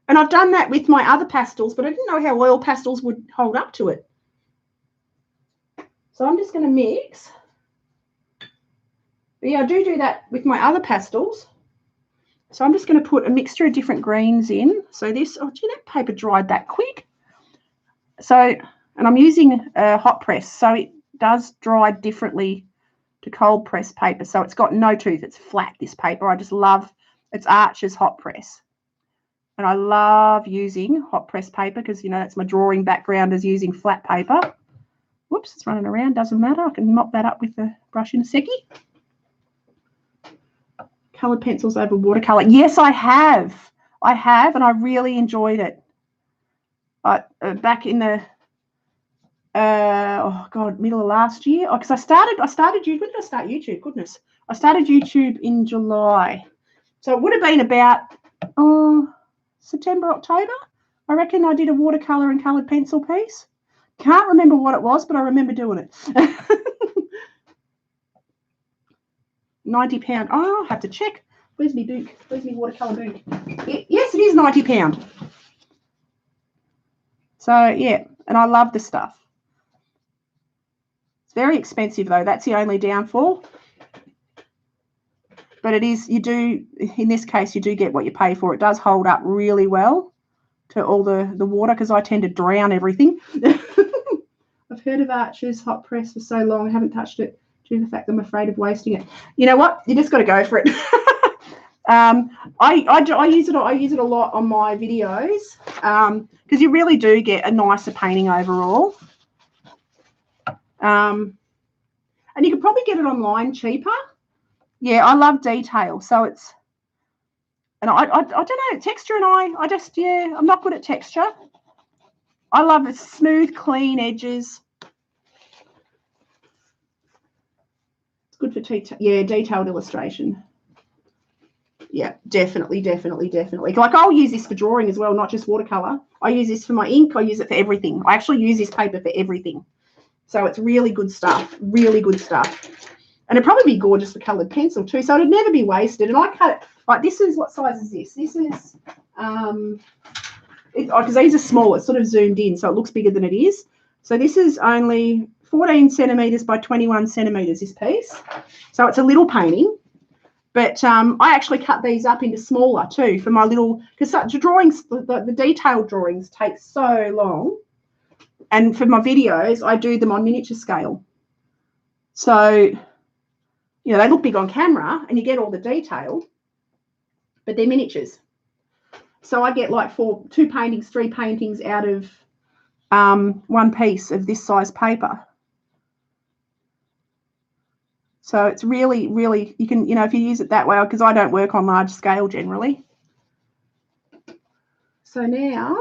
And I've done that with my other pastels, but I didn't know how oil pastels would hold up to it. So I'm just going to mix. But yeah, I do that with my other pastels. So I'm just going to put a mixture of different greens in. So this, oh, gee, that paper dried that quick. So, and I'm using a hot press, so it does dry differently to cold press paper. So it's got no tooth, it's flat, this paper. I just love, it's Archer's hot press. And I love using hot press paper because, you know, that's my drawing background, is using flat paper. Whoops, it's running around, doesn't matter. I can mop that up with the brush in a seckie. Coloured pencils over watercolour. Yes, I have. I have, and I really enjoyed it. Back in the oh God, middle of last year. Oh, because I started YouTube. When did I start YouTube? Goodness. I started YouTube in July. So it would have been about September, October. I reckon I did a watercolour and coloured pencil piece. Can't remember what it was, but I remember doing it. £90. Oh, I'll have to check. Where's my book? Where's my watercolour book? Yes, it is £90. So, yeah, and I love the stuff. It's very expensive, though. That's the only downfall. But it is, you do, in this case, you do get what you pay for. It does hold up really well to all the water because I tend to drown everything. I've heard of Archer's hot press for so long. I haven't touched it due to the fact that I'm afraid of wasting it. You know what? You just got to go for it. I use it a lot on my videos because you really do get a nicer painting overall. And you can probably get it online cheaper. Yeah, I love detail. So it's, and I don't know, texture and I'm not good at texture. I love the smooth, clean edges. It's good for detailed illustration. Yeah, definitely. Like I'll use this for drawing as well, not just watercolor. I use this for my ink. I use it for everything. I actually use this paper for everything. So it's really good stuff, really good stuff. And it'd probably be gorgeous for coloured pencil too. So it'd never be wasted. And I cut it, like this is, what size is this? This is, because these are small, it's sort of zoomed in, so it looks bigger than it is. So this is only 14 centimetres by 21 centimetres, this piece. So it's a little painting. But I actually cut these up into smaller too for my little, because such drawings, the detailed drawings take so long. And for my videos, I do them on miniature scale. So, you know, they look big on camera and you get all the detail, but they're miniatures. So I get like 3 paintings out of one piece of this size paper. So it's really, really, you can, you know, if you use it that way, because I don't work on large scale generally. So now,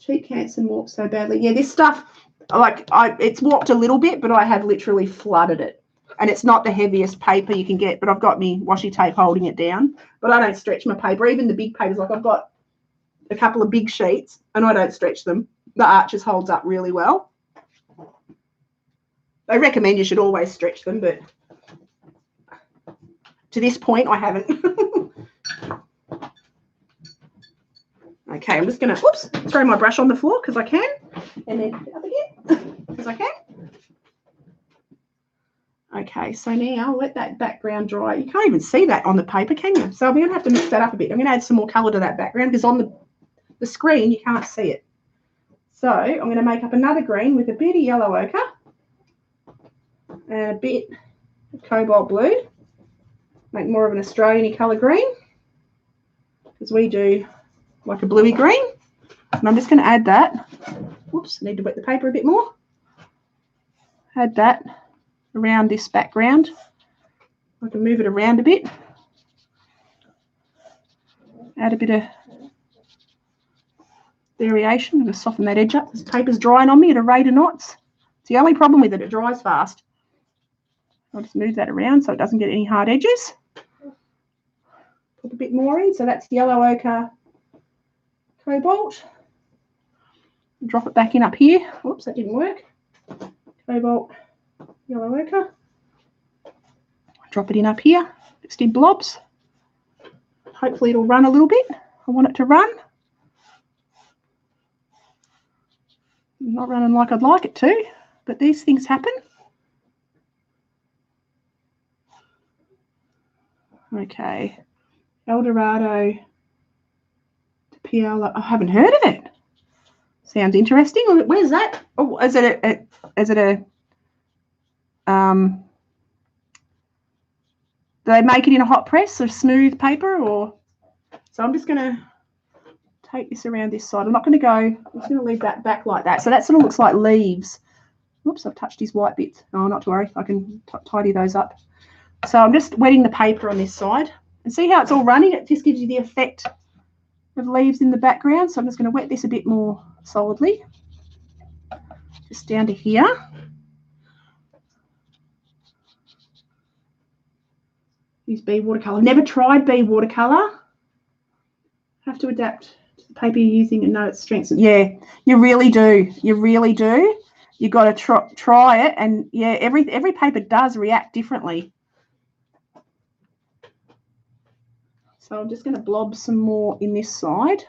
cheek cancer warped so badly. Yeah, this stuff, like, it's warped a little bit, but I have literally flooded it. And it's not the heaviest paper you can get, but I've got me washi tape holding it down. But I don't stretch my paper, even the big papers. Like I've got a couple of big sheets and I don't stretch them. The Arches holds up really well. They recommend you should always stretch them, but to this point I haven't. Okay, I'm just going to, throw my brush on the floor because I can, and then pick it up again because I can. Okay, so now I'll let that background dry. You can't even see that on the paper, can you? So I'm going to have to mix that up a bit. I'm going to add some more colour to that background because on the screen you can't see it. So I'm going to make up another green with a bit of yellow ochre and a bit of cobalt blue. Make more of an Australian-y colour green because we do like a bluey green. And I'm just going to add that. Whoops, need to wet the paper a bit more. Add that around this background. I can move it around a bit. Add a bit of variation to soften that edge up. This paper's drying on me at a rate of knots. It's the only problem with it, it dries fast. I'll just move that around so it doesn't get any hard edges. Put a bit more in, so that's yellow ochre, cobalt. Drop it back in up here. Oops, that didn't work. Cobalt, yellow ochre. Drop it in up here, just in blobs. Hopefully it'll run a little bit. I want it to run. Not running like I'd like it to, but these things happen. Okay, Eldorado to Piala. I haven't heard of it. Sounds interesting. Where's that? Oh, is it a do they make it in a hot press or smooth paper, or? So I'm just going to take this around this side. I'm not going to go, I'm just going to leave that back like that. So that sort of looks like leaves. Oops, I've touched his white bits. Oh, not to worry, I can tidy those up. So I'm just wetting the paper on this side. And see how it's all running? It just gives you the effect of leaves in the background. So I'm just going to wet this a bit more solidly. just down to here. Use B watercolour. Never tried B watercolour. Have to adapt to the paper you're using and know its strengths. Yeah, you really do. You really do. You've got to try it, and yeah, every paper does react differently. So I'm just going to blob some more in this side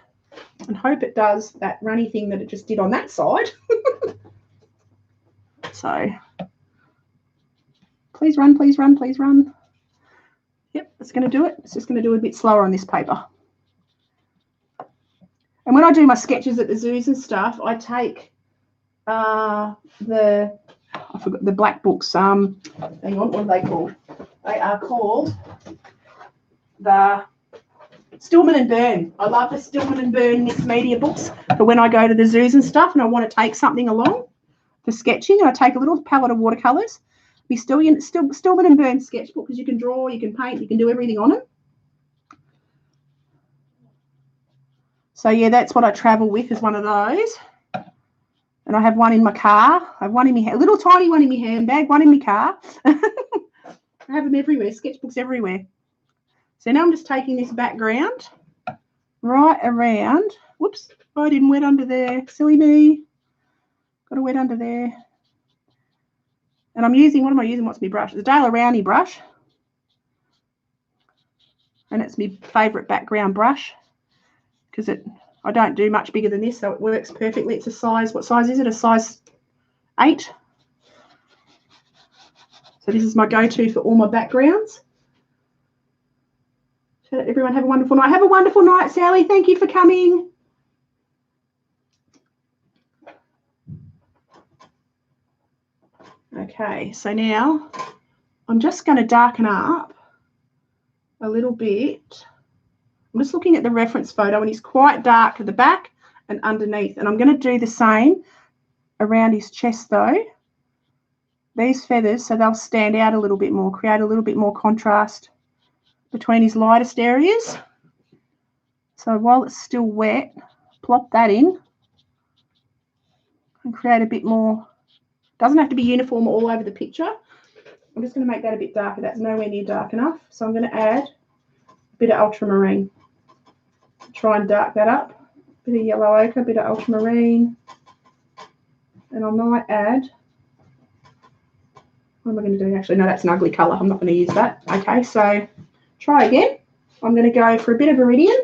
and hope it does that runny thing that it just did on that side. So please run, please run, please run. Yep, it's going to do it. It's just going to do it a bit slower on this paper. And when I do my sketches at the zoos and stuff, I take I forgot the black books. Hang on, what are they called? They are called the Stillman and Burn. I love the Stillman and Burn mixed media books for when I go to the zoos and stuff and I want to take something along for sketching. I take a little palette of watercolours. Stillman and Burn sketchbook, because you can draw, you can paint, you can do everything on it. So yeah, that's what I travel with, is one of those. And I have one in my car. I have one in my a little tiny one in my handbag, one in my car. I have them everywhere, sketchbooks everywhere. So now I'm just taking this background right around. Whoops, I didn't wet under there. Silly me. Got to wet under there. And I'm using, what am I using? What's my brush? It's a Dale Rowney brush. And it's my favourite background brush because I don't do much bigger than this, so it works perfectly. It's a size, what size is it? A size 8. So this is my go-to for all my backgrounds. So everyone have a wonderful night. Have a wonderful night, Sally. Thank you for coming. Okay, so now I'm just going to darken up a little bit. I'm just looking at the reference photo and he's quite dark at the back and underneath. And I'm going to do the same around his chest though. These feathers, so they'll stand out a little bit more, create a little bit more contrast between his lightest areas. So while it's still wet, plop that in and create a bit more. Doesn't have to be uniform all over the picture. I'm just going to make that a bit darker. That's nowhere near dark enough. So I'm going to add a bit of ultramarine. Try and dark that up. A bit of yellow ochre, a bit of ultramarine. And I might add, what am I going to do? Actually, no, that's an ugly colour. I'm not going to use that. Okay, so try again. I'm going to go for a bit of iridium.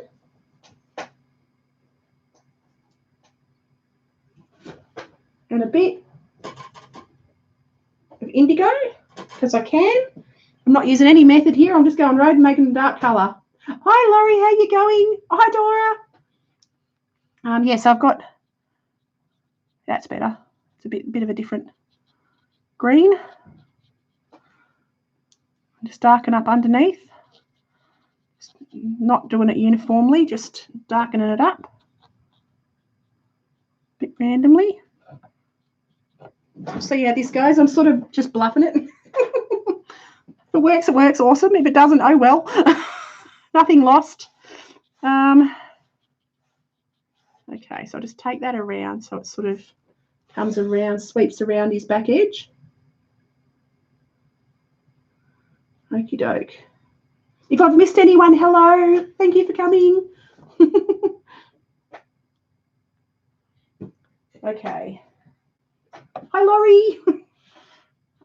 And a bit of indigo, because I can. I'm not using any method here. I'm just going road and making a dark colour. Hi, Laurie. How you going? Hi, Dora. Yes, I've got, that's better. It's a bit of a different green. Just darken up underneath. Just not doing it uniformly, just darkening it up a bit randomly. So yeah, this goes. I'm sort of just bluffing it. If it works, it works. Awesome. If it doesn't, oh well. Nothing lost. Okay, so I'll just take that around so it sort of comes around, sweeps around his back edge. Okie doke. If I've missed anyone, hello. Thank you for coming. Okay. Hi, Laurie.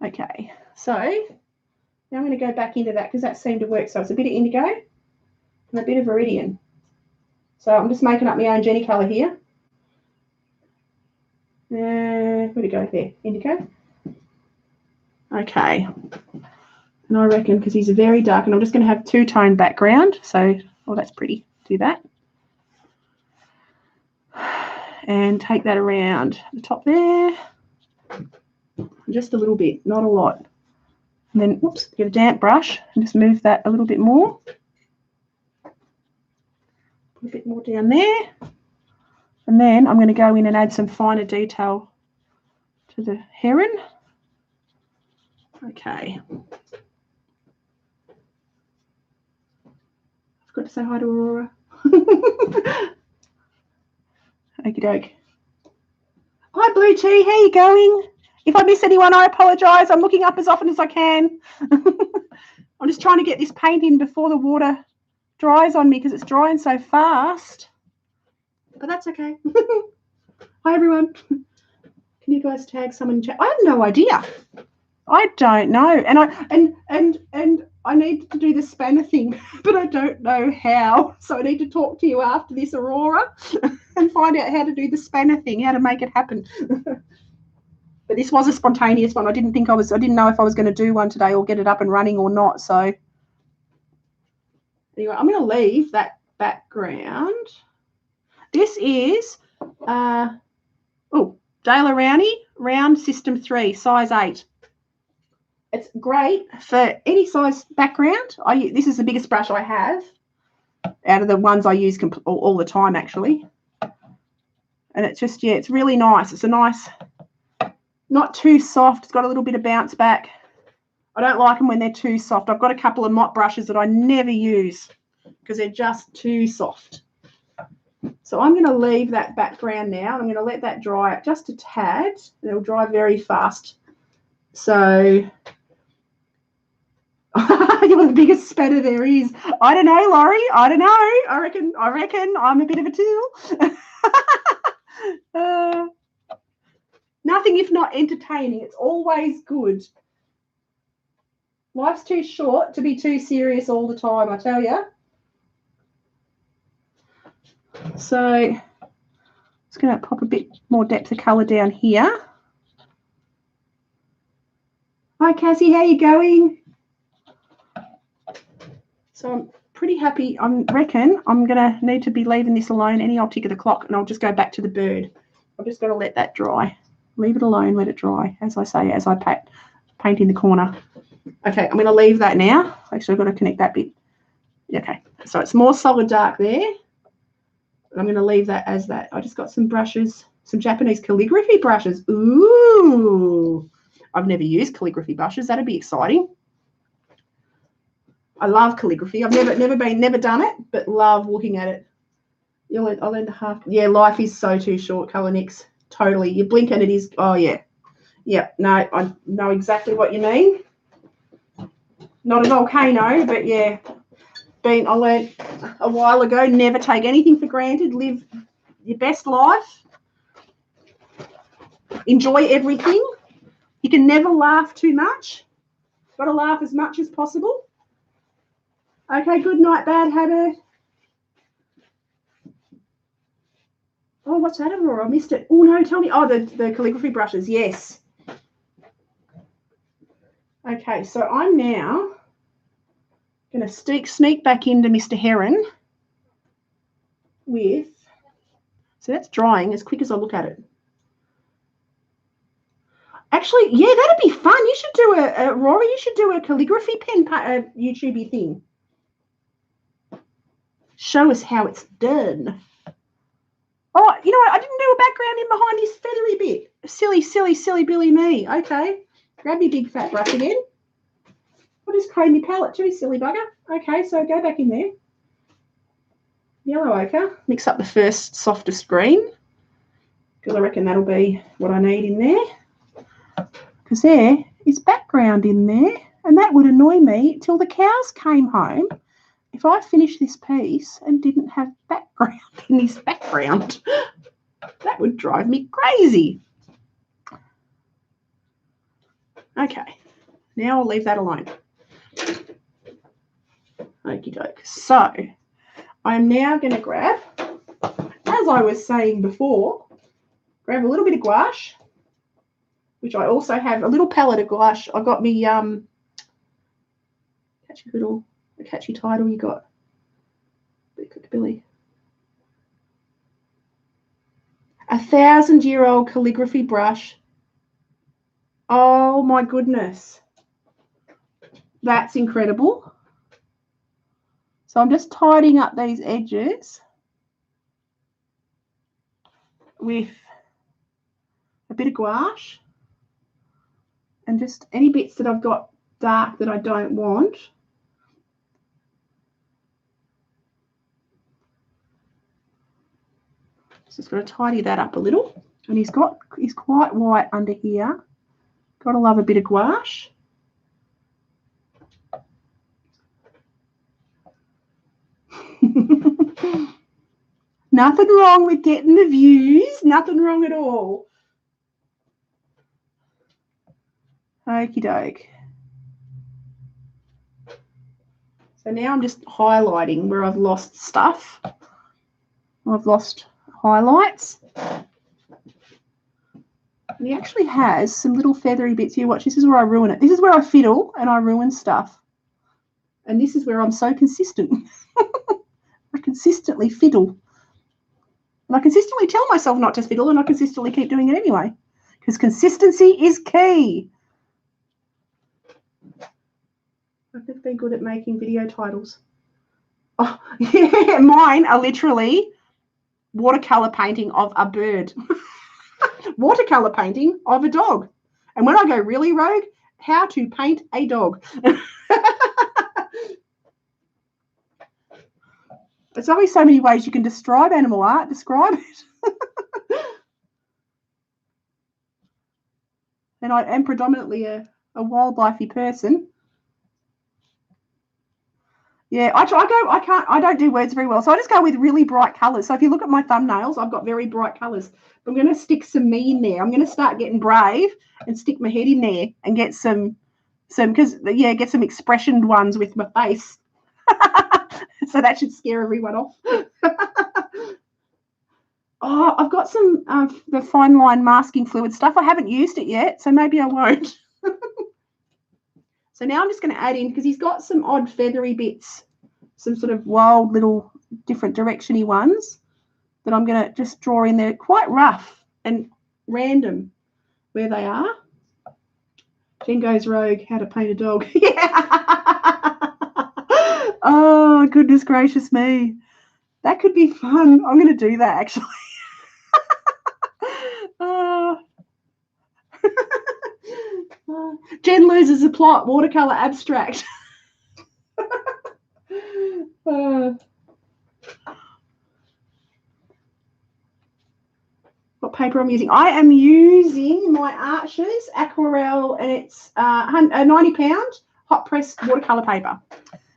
Okay, so now I'm going to go back into that because that seemed to work. So it's a bit of indigo and a bit of iridium. So I'm just making up my own Jenny colour here. Where'd it go? There, indigo. Okay. And I reckon because he's very dark, and I'm just going to have two-tone background. So, oh, that's pretty. Do that. And take that around the top there. Just a little bit, not a lot. And then, whoops, get a damp brush and just move that a little bit more. Put a bit more down there. And then I'm going to go in and add some finer detail to the heron. Okay. I forgot to say hi to Aurora. Okie doke. Hi, Blue Tea. How you going? If I miss anyone, I apologise. I'm looking up as often as I can. I'm just trying to get this paint in before the water dries on me because it's drying so fast. But that's okay. Hi, everyone. Can you guys tag someone in chat? I have no idea. I don't know. And I need to do the spanner thing, but I don't know how. So I need to talk to you after this, Aurora, and find out how to do the spanner thing, how to make it happen. But this was a spontaneous one. I didn't know if I was going to do one today or get it up and running or not. So anyway, I'm going to leave that background. This is Daler Rowney Round System 3, size 8. It's great for any size background. This is the biggest brush I have out of the ones I use all the time, actually. And it's just, yeah, it's really nice. It's a nice, not too soft. It's got a little bit of bounce back. I don't like them when they're too soft. I've got a couple of mop brushes that I never use because they're just too soft. So I'm going to leave that background now. I'm going to let that dry just a tad. It'll dry very fast. So you're the biggest spanner there is. I don't know, Laurie. I don't know. I reckon I'm a bit of a tool. Nothing if not entertaining. It's always good. Life's too short to be too serious all the time, I tell you. So I'm just going to pop a bit more depth of colour down here. Hi, Cassie. How you going? So I'm pretty happy. I reckon I'm going to need to be leaving this alone any old tick of the clock, and I'll just go back to the bird. I'm just going to let that dry. Leave it alone, let it dry, as I say, as I paint in the corner. Okay, I'm going to leave that now. Actually, I've got to connect that bit. Okay, so it's more solid dark there. I'm going to leave that as that. I just got some brushes, some Japanese calligraphy brushes. Ooh, I've never used calligraphy brushes. That'd be exciting. I love calligraphy. I've never done it, but love looking at it. I'll lend a half. Yeah, life is so too short, Colour Nix. Totally. You blink and it is. Oh yeah. Yeah. No, I know exactly what you mean. Not a volcano, but yeah. I learned a while ago, never take anything for granted. Live your best life. Enjoy everything. You can never laugh too much. Got to laugh as much as possible. Okay, good night, Bad Habit. Oh, what's that, Aurora? I missed it. Oh, no, tell me. Oh, the calligraphy brushes, yes. Okay, so I'm now going to sneak back into Mr. Heron with, so that's drying as quick as I look at it. Actually, yeah, that'd be fun. You should do Rory, you should do a calligraphy pen YouTube-y thing. Show us how it's done. Oh, you know what? I didn't do a background in behind his feathery bit. Silly, silly, silly Billy me. Okay. Grab your big fat brush again. I'll just comb your palette too, silly bugger. Okay, so go back in there. Yellow ochre. Mix up the first softest green because I reckon that'll be what I need in there. Because there is background in there, and that would annoy me till the cows came home if I finished this piece and didn't have background in this background. That would drive me crazy. Okay, now I'll leave that alone. Okie doke. So I'm now going to grab, as I was saying before, grab a little bit of gouache, which I also have a little palette of gouache. I got me catchy title you got. Billy. 1,000-year-old calligraphy brush. Oh my goodness. That's incredible. So I'm just tidying up these edges with a bit of gouache and just any bits that I've got dark that I don't want. Just got to tidy that up a little. And he's quite white under here. Gotta love a bit of gouache. Nothing wrong with getting the views. Nothing wrong at all. Okie doke. So now I'm just highlighting where I've lost stuff. I've lost highlights. And he actually has some little feathery bits here. Watch, this is where I ruin it. This is where I fiddle and I ruin stuff. And this is where I'm so consistent. I consistently fiddle. And I consistently tell myself not to fiddle, and I consistently keep doing it anyway. Because consistency is key. I've never been good at making video titles. Oh, yeah, mine are literally watercolour painting of a bird. Watercolour painting of a dog. And when I go really rogue, how to paint a dog. There's only so many ways you can describe animal art. Describe it. And I am predominantly a wildlifey person. Yeah, I don't do words very well. So I just go with really bright colours. So if you look at my thumbnails, I've got very bright colours. I'm going to stick some me in there. I'm going to start getting brave and stick my head in there and get some get some expressioned ones with my face. So that should scare everyone off. Oh, I've got some of the fine line masking fluid stuff. I haven't used it yet, so maybe I won't. So now I'm just going to add in, because he's got some odd feathery bits, some sort of wild little different direction-y ones that I'm going to just draw in there, quite rough and random where they are. Jen goes rogue, how to paint a dog. Yeah. Oh, goodness gracious me. That could be fun. I'm going to do that, actually. Jen loses the plot, watercolour abstract. What paper I'm using? I am using my Arches Aquarelle, and it's a £90 hot pressed watercolour paper.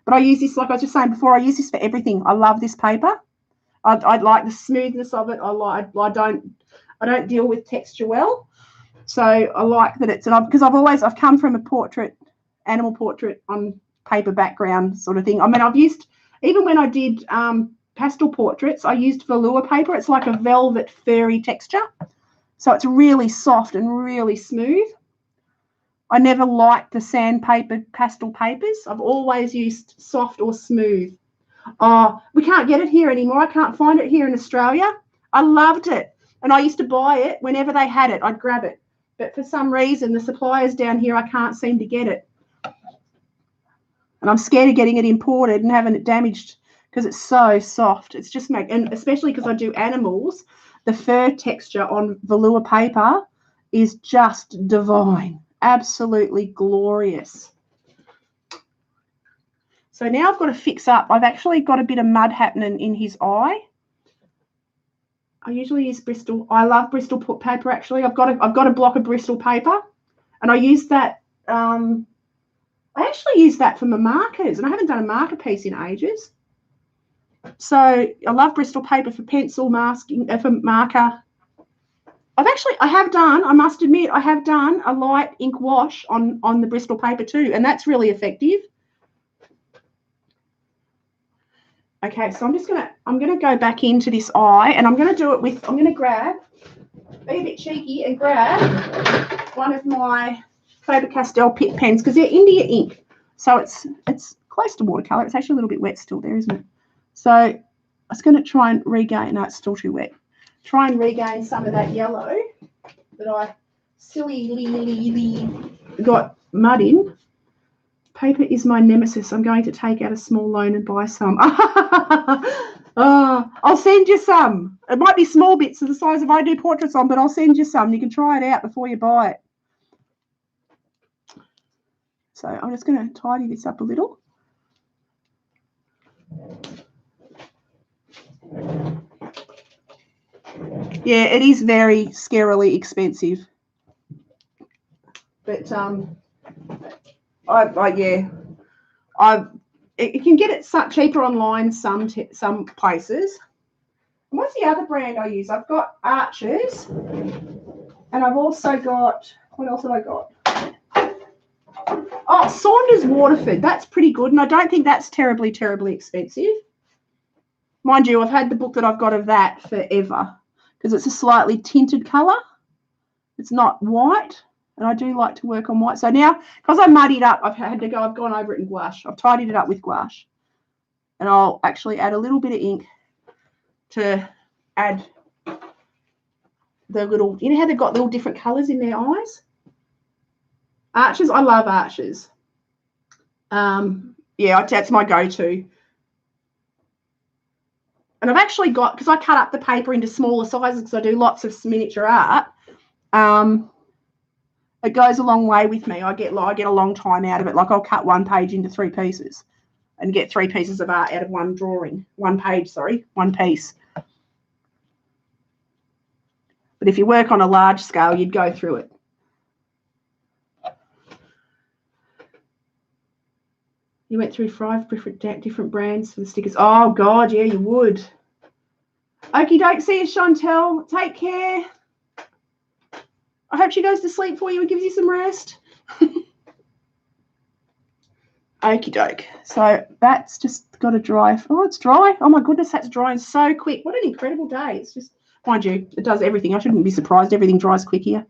But I use this, like I was just saying before, I use this for everything. I love this paper. I like the smoothness of it. I don't deal with texture well, so I like that it's because I've come from a animal portrait on paper background sort of thing. I mean, I've used, even when I did pastel portraits, I used velour paper. It's like a velvet furry texture, so it's really soft and really smooth. I never liked the sandpaper pastel papers. I've always used soft or smooth. Oh, we can't get it here anymore. I can't find it here in Australia. I loved it, and I used to buy it whenever they had it. I'd grab it, but for some reason the suppliers down here, I can't seem to get it, and I'm scared of getting it imported and having it damaged because it's so soft. It's just and especially because I do animals, the fur texture on velour paper is just divine, absolutely glorious. So now I've got to fix up. I've actually got a bit of mud happening in his eye. I usually use Bristol. I love Bristol paper, actually. I've got a block of Bristol paper, and I use that. I actually use that for my markers, and I haven't done a marker piece in ages. So I love Bristol paper for pencil masking, for marker. I must admit, I have done a light ink wash on the Bristol paper too, and that's really effective. Okay, so I'm gonna go back into this eye, and I'm gonna grab, be a bit cheeky and grab one of my Faber-Castell Pitt pens, because they're India ink, so it's close to watercolor. It's actually a little bit wet still there, isn't it? So I was going to try and regain. No, it's still too wet. Try and regain some of that yellow that I silly got mud in. Paper is my nemesis. I'm going to take out a small loan and buy some. I'll send you some. It might be small bits of the size of I do portraits on, but I'll send you some. You can try it out before you buy it. So I'm just going to tidy this up a little. Yeah, it is very scarily expensive. But you can get it cheaper online some places. And what's the other brand I use? I've got Arches, and I've also got, what else have I got? Oh, Saunders Waterford. That's pretty good, and I don't think that's terribly, terribly expensive. Mind you, I've had the book that I've got of that forever because it's a slightly tinted colour. It's not white, and I do like to work on white. So now, because I muddied up, I've gone over it in gouache. I've tidied it up with gouache, and I'll actually add a little bit of ink to add the little, you know how they've got little different colours in their eyes? Arches, I love Arches. Yeah, that's my go-to. And I've actually got, because I cut up the paper into smaller sizes because I do lots of miniature art, it goes a long way with me. I get a long time out of it. Like I'll cut one page into 3 pieces and get 3 pieces of art out of one piece. But if you work on a large scale, you'd go through it. You went through 5 different brands for the stickers. Oh, God, yeah, you would. Okie doke. See you, Chantel. Take care. I hope she goes to sleep for you and gives you some rest. Okie doke. So that's just got to dry. Oh, it's dry. Oh, my goodness, that's drying so quick. What an incredible day. It's just, mind you, it does everything. I shouldn't be surprised. Everything dries quick here.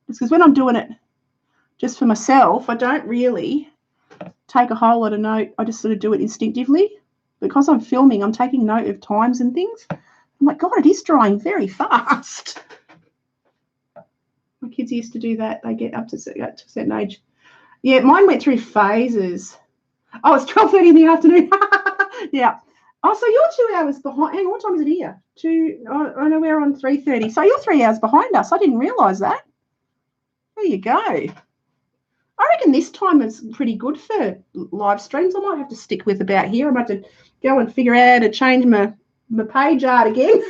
It's because when I'm doing it just for myself, I don't really take a whole lot of note. I just sort of do it instinctively. Because I'm filming, I'm taking note of times and things. I'm like, God, it is drying very fast. My kids used to do that. They get up to a certain age. Yeah, mine went through phases. Oh, it's 12:30 in the afternoon. Yeah. Oh, so you're 2 hours behind. Hang on, what time is it here? I know we're on 3:30. So you're 3 hours behind us. I didn't realise that. There you go. I reckon this time is pretty good for live streams. I might have to stick with about here. I might have to go and figure out how to change my page art again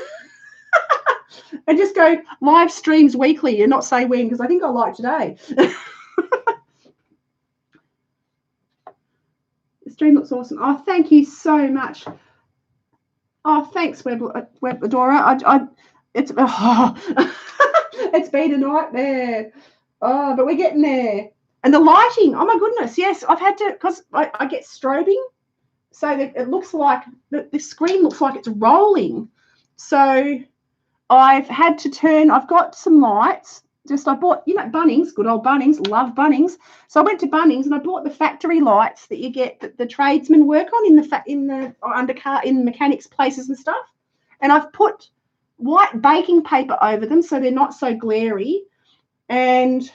and just go live streams weekly and not say when, because I think I like today. The stream looks awesome. Oh, thank you so much. Oh, thanks, Webadora. It's it's been a nightmare. Oh, but we're getting there. And the lighting, oh my goodness, yes, I've had to, because I get strobing, so that it looks like, the screen looks like it's rolling. So I've had to turn, I've got some lights, I bought, Bunnings, good old Bunnings, love Bunnings. So I went to Bunnings and I bought the factory lights that you get, that the tradesmen work on in the mechanics places and stuff. And I've put white baking paper over them so they're not so glary. And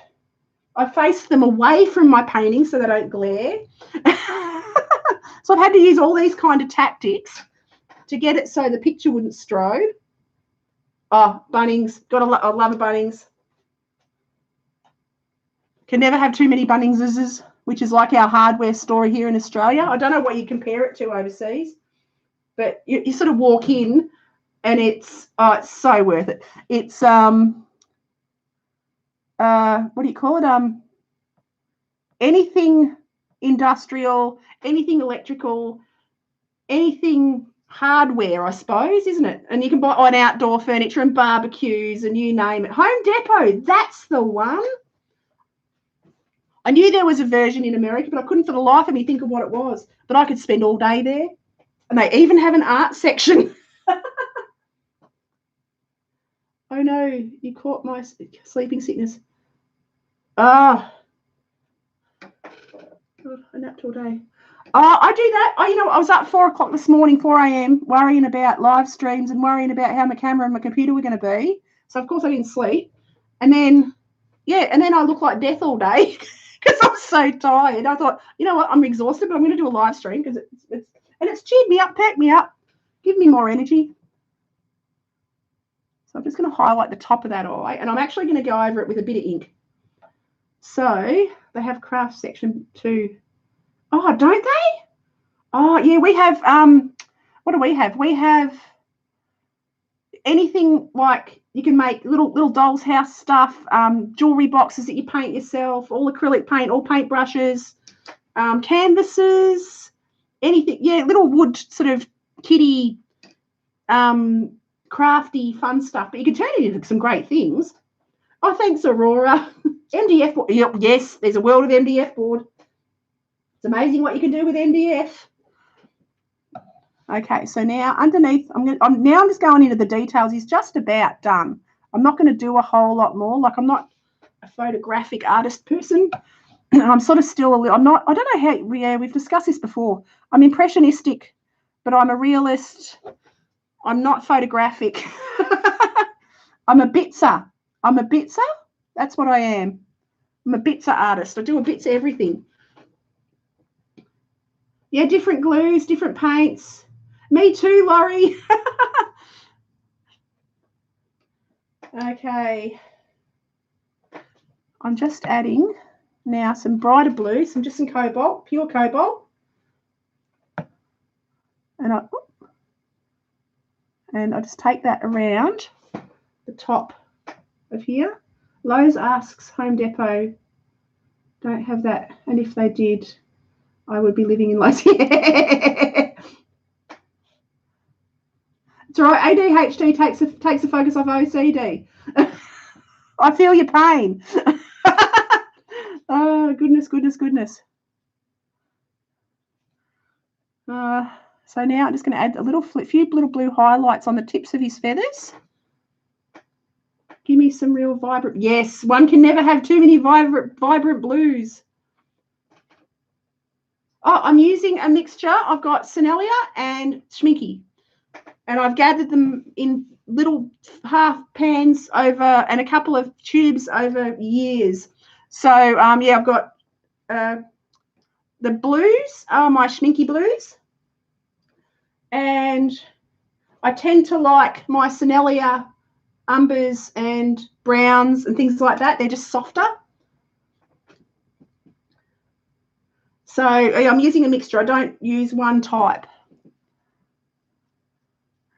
I face them away from my painting so they don't glare. So I've had to use all these kind of tactics to get it so the picture wouldn't strobe. Oh, Bunnings. I love a Bunnings. Can never have too many Bunningses, which is like our hardware store here in Australia. I don't know what you compare it to overseas, but you sort of walk in and it's so worth it. It's what do you call it? Anything industrial, anything electrical, anything hardware, I suppose, isn't it? And you can buy on outdoor furniture and barbecues and you name it. Home Depot, that's the one. I knew there was a version in America, but I couldn't for the life of me think of what it was. But I could spend all day there. And they even have an art section. Oh, no, you caught my sleeping sickness. Ah. God, I napped all day. I do that. I was up 4 o'clock this morning, 4 a.m., worrying about live streams and worrying about how my camera and my computer were going to be. So, of course, I didn't sleep. And then, I look like death all day because I'm so tired. I thought, you know what, I'm exhausted, but I'm going to do a live stream because it's cheered me up, perked me up, give me more energy. So I'm just going to highlight the top of that eye, and I'm actually going to go over it with a bit of ink. So they have craft section too. Oh, don't they? Oh, yeah, we have, what do we have? We have anything like you can make little doll's house stuff, jewelry boxes that you paint yourself, all acrylic paint, all paint brushes, canvases, anything. Yeah, little wood sort of kitty, crafty, fun stuff. But you can turn it into some great things. Oh, thanks, Aurora. MDF board. Yep, yes, there's a world of MDF board. It's amazing what you can do with MDF. Okay, so now underneath, I'm just going into the details. He's just about done. I'm not going to do a whole lot more. Like, I'm not a photographic artist person. And I'm sort of still a little, I don't know how, yeah, we've discussed this before. I'm impressionistic, but I'm a realist. I'm not photographic. I'm a bitzer. I'm a bitzer. That's what I am. I'm a bitzer artist. I do a bits of everything. Yeah, different glues, different paints. Me too, Laurie. Okay. I'm just adding now some brighter blue, some cobalt, pure cobalt. And I just take that around the top of here. Lowe's asks Home Depot don't have that, and if they did, I would be living in Lowe's. It's all right. ADHD takes the focus off OCD. I feel your pain. Oh, goodness. So now I'm just going to add a few little blue highlights on the tips of his feathers. Give me some real vibrant. Yes, one can never have too many vibrant blues. Oh, I'm using a mixture. I've got Sennelier and Schminky, and I've gathered them in little half pans over and a couple of tubes over years. So yeah, I've got the blues are my Schminky blues, and I tend to like my Sennelier umbers and browns and things like that. They're just softer. So I'm using a mixture. I don't use one type.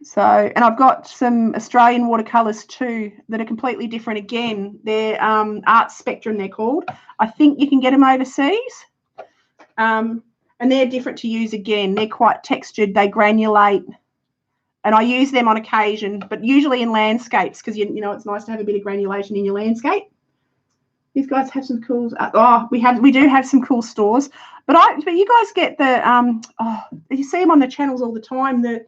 So, and I've got some Australian watercolours too that are completely different again. They're Art Spectrum, they're called. I think you can get them overseas. And they're different to use again. They're quite textured. They granulate. And I use them on occasion, but usually in landscapes because, you know, it's nice to have a bit of granulation in your landscape. These guys have some cool. We do have some cool stores, but you guys get the you see them on the channels all the time. Where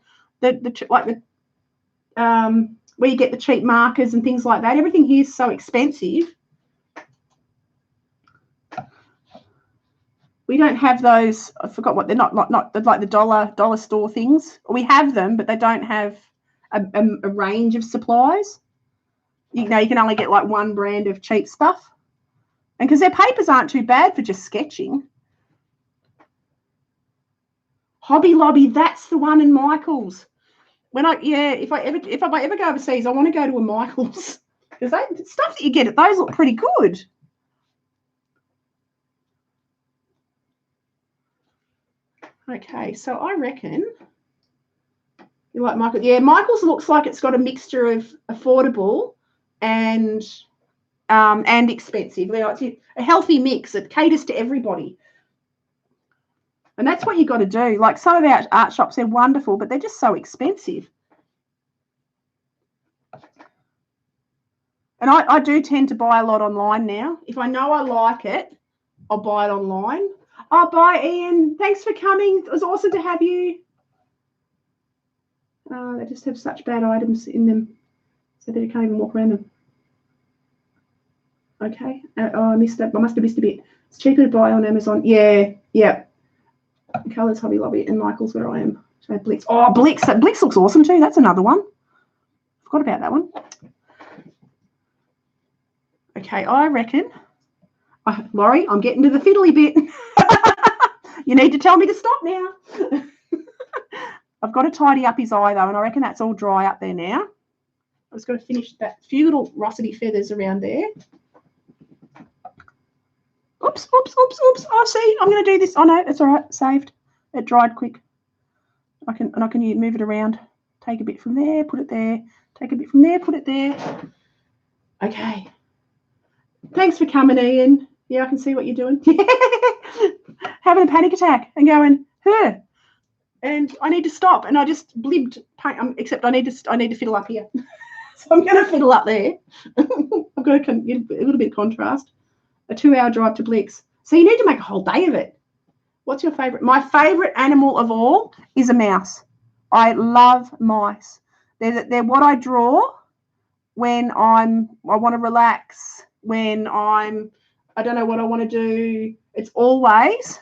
you get the cheap markers and things like that. Everything here is so expensive. We don't have those. I forgot what they're not like the dollar store things. We have them, but they don't have a range of supplies. You know, you can only get like one brand of cheap stuff. And because their papers aren't too bad for just sketching. Hobby Lobby, that's the one in Michael's. If I ever go overseas, I want to go to a Michael's because stuff that you get at those look pretty good. Okay, so I reckon you like Michael. Yeah, Michael's looks like it's got a mixture of affordable and expensive. It's a healthy mix. It caters to everybody. And that's what you got to do. Like some of our art shops, they're wonderful, but they're just so expensive. And I do tend to buy a lot online now. If I know I like it, I'll buy it online. Oh, bye, Ian. Thanks for coming. It was awesome to have you. They just have such bad items in them, so that you can't even walk around them. Okay. I missed it. I must have missed a bit. It's cheaper to buy on Amazon. Yeah. Colours, Hobby Lobby, and Michael's where I am. So Blix. Oh, Blix. Blix looks awesome too. That's another one. Forgot about that one. Okay, I reckon. Laurie, I'm getting to the fiddly bit. You need to tell me to stop now. I've got to tidy up his eye though, and I reckon that's all dry up there now. I just got to finish that few little rusty feathers around there. Oops. Oh, see, I'm going to do this. Oh, no, it's all right. Saved. It dried quick. I can move it around. Take a bit from there, put it there, Take a bit from there, put it there. Okay. Thanks for coming, Ian. Yeah, I can see what you're doing. Having a panic attack and going, huh. And I need to stop. And I just blibbed, except I need to fiddle up here. So I'm going to fiddle up there. I've got to get a little bit of contrast. A 2-hour drive to Blix. So you need to make a whole day of it. What's your favourite? My favourite animal of all is a mouse. I love mice. They're what I draw when I want to relax, when I don't know what I want to do. It's always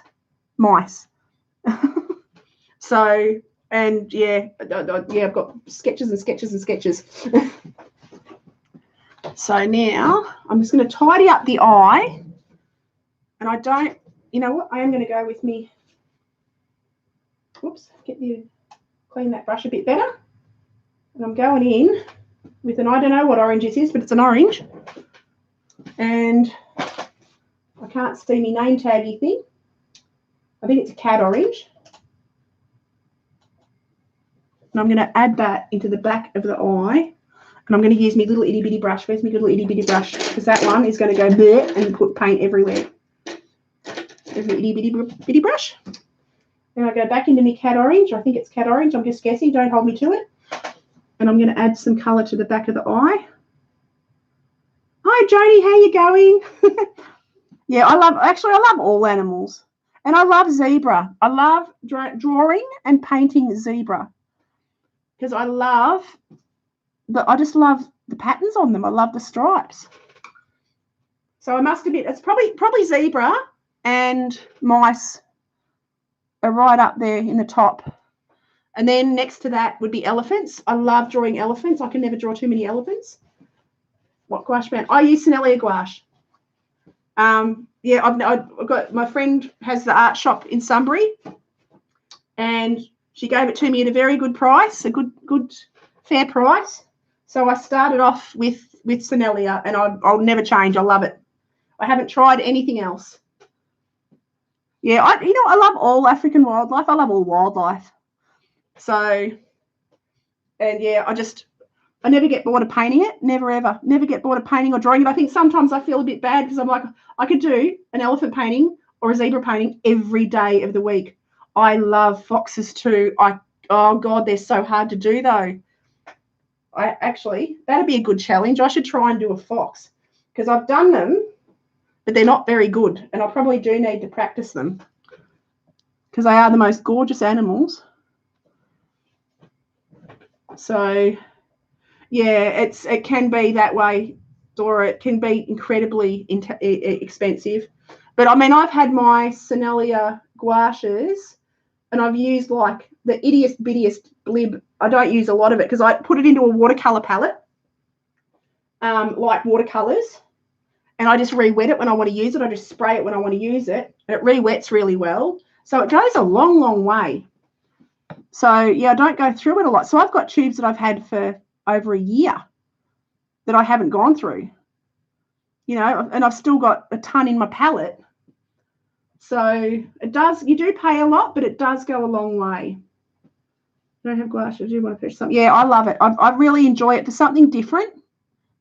mice. So, and yeah, I've got sketches and sketches and sketches. So now I'm just going to tidy up the eye. And I don't, you know what? I am going to go with me. Whoops, clean that brush a bit better. And I'm going in with an, I don't know what orange this is, but it's an orange. And I can't see my name taggy thing. I think it's a cat orange. And I'm going to add that into the back of the eye. And I'm going to use my little itty bitty brush. Where's my little itty bitty brush? Because that one is going to go there and put paint everywhere. There's my itty bitty brush. Then I go back into my cat orange. I think it's cat orange. I'm just guessing. Don't hold me to it. And I'm going to add some colour to the back of the eye. Hi, Jodie. How you going? Yeah, I love all animals. And I love zebra. I love drawing and painting zebra. Because I just love the patterns on them. I love the stripes. So I must admit, it's probably zebra and mice are right up there in the top. And then next to that would be elephants. I love drawing elephants. I can never draw too many elephants. What gouache brand? I use Sennelier gouache. Yeah, I've got, my friend has the art shop in Sunbury, and she gave it to me at a very good price, a good fair price. So I started off with Sennelier, and I'll never change. I love it. I haven't tried anything else. Yeah, I love all African wildlife. I love all wildlife. So, and yeah, I never get bored of painting it. Never, ever. Never get bored of painting or drawing it. I think sometimes I feel a bit bad because I'm like, I could do an elephant painting or a zebra painting every day of the week. I love foxes too. Oh, God, they're so hard to do, though. That'd be a good challenge. I should try and do a fox because I've done them, but they're not very good, and I probably do need to practice them because they are the most gorgeous animals. So, yeah, it can be that way, Dora. It can be incredibly expensive. But, I mean, I've had my Sennelier gouaches, and I've used, like, the ittiest bittiest blib. I don't use a lot of it because I put it into a watercolour palette, like watercolours, and I just re-wet it when I want to use it. I just spray it when I want to use it, and it re-wets really well. So it goes a long, long way. So, yeah, I don't go through it a lot. So I've got tubes that I've had for over a year that I haven't gone through, you know, and I've still got a ton in my palette. So you do pay a lot, but it does go a long way. I don't have gouache. I do want to purchase something. Yeah, I love it. I really enjoy it for something different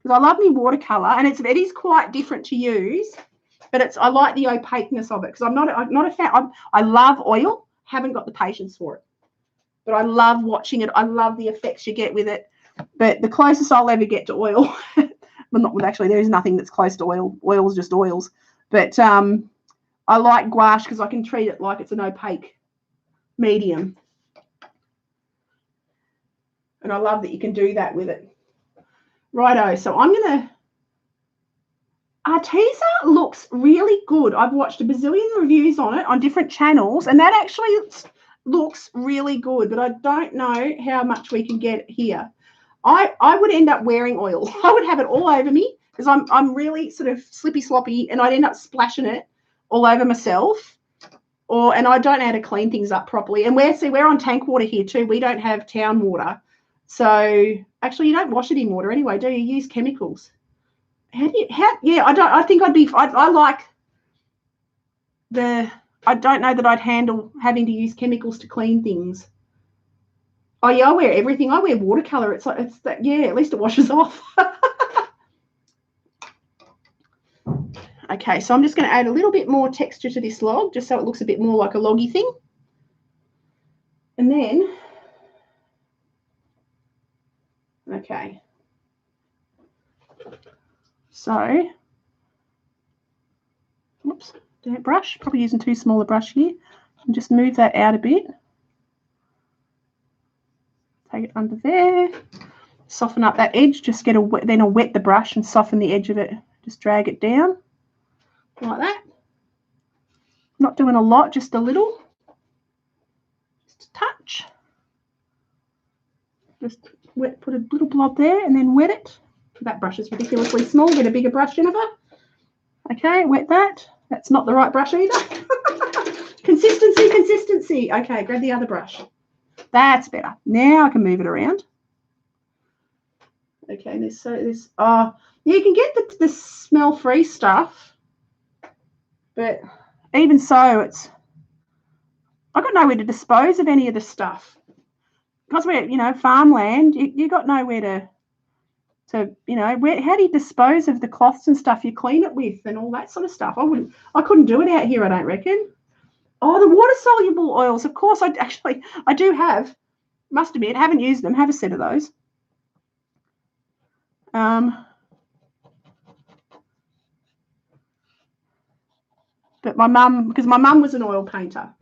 because I love me watercolour, and it is quite different to use, but I like the opaqueness of it because I'm not a fan. I love oil. Haven't got the patience for it, but I love watching it. I love the effects you get with it. But the closest I'll ever get to oil, well, actually, there is nothing that's close to oil. Oil is just oils. But I like gouache because I can treat it like it's an opaque medium. And I love that you can do that with it. Righto, so I'm going to... Arteza looks really good. I've watched a bazillion reviews on it on different channels, and that actually looks really good, but I don't know how much we can get here. I would end up wearing oil. I would have it all over me because I'm really sort of slippy sloppy, and I'd end up splashing it all over myself. And I don't know how to clean things up properly. And we're on tank water here too. We don't have town water. So actually, you don't wash it in water anyway, do you? You use chemicals. Yeah, I think I'd be, I like I don't know that I'd handle having to use chemicals to clean things. Oh yeah, I wear everything. I wear watercolour. It's like it's that. Yeah, at least it washes off. Okay, so I'm just going to add a little bit more texture to this log, just so it looks a bit more like a loggy thing. And then, okay. So, whoops, damp brush. Probably using too small a brush here. And just move that out a bit. Take it under there. Soften up that edge. Just get then I'll wet the brush and soften the edge of it. Just drag it down like that. Not doing a lot, just a little. Just a touch. Just put a little blob there and then wet it. That brush is ridiculously small. Get a bigger brush, Jennifer. Okay, wet that. That's not the right brush either. Consistency, consistency. Okay, grab the other brush. That's better. Now I can move it around. Okay, you can get the smell-free stuff, but even so, I've got nowhere to dispose of any of the stuff. Because we're, farmland, you got nowhere to how do you dispose of the cloths and stuff you clean it with and all that sort of stuff? I couldn't do it out here, I don't reckon. Oh, the water-soluble oils, of course, I do have, must admit, haven't used them, have a set of those. But because my mum was an oil painter.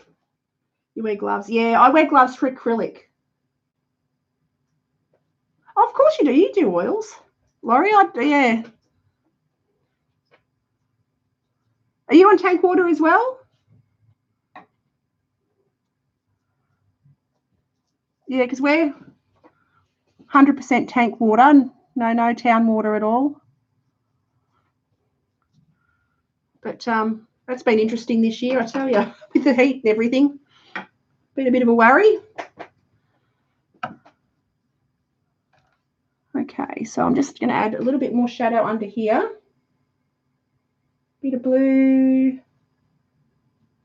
You wear gloves. Yeah, I wear gloves for acrylic. Oh, of course you do. You do oils. Laurie, yeah. Are you on tank water as well? Yeah, because we're 100% tank water. No town water at all. But that's been interesting this year, I tell you, with the heat and everything. Been a bit of a worry. Okay, so I'm just going to add a little bit more shadow under here. Bit of blue,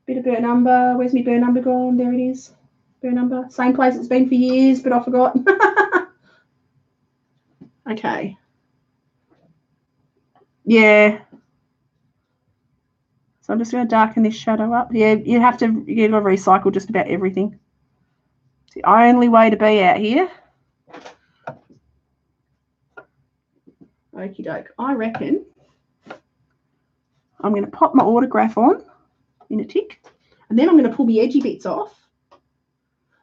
bit of burnt umber. Where's my burnt umber gone? There it is. Burnt umber. Same place it's been for years, but I forgot. Okay. Yeah. So I'm just going to darken this shadow up. Yeah, you got to recycle just about everything. It's the only way to be out here. Okie doke. I reckon I'm going to pop my autograph on in a tick, and then I'm going to pull the edgy bits off.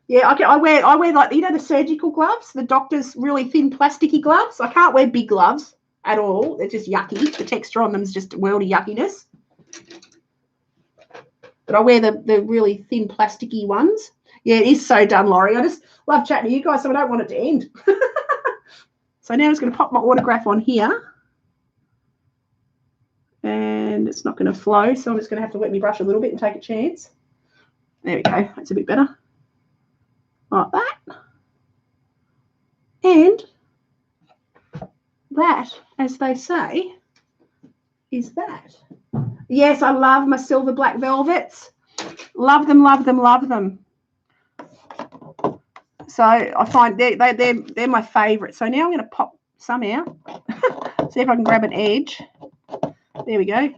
Yeah, I wear like, the surgical gloves, the doctor's really thin plasticky gloves. I can't wear big gloves at all. They're just yucky. The texture on them is just worldy yuckiness. But I wear the really thin plasticky ones. Yeah, it is so done, Laurie. I just love chatting to you guys, so I don't want it to end. So now I'm just going to pop my autograph on here. And it's not going to flow, so I'm just going to have to wet my brush a little bit and take a chance. There we go. That's a bit better. Like that. And that, as they say, is that. Yes, I love my silver black velvets. Love them, love them, love them. So I find they're my favourite. So now I'm going to pop some out. See if I can grab an edge. There we go.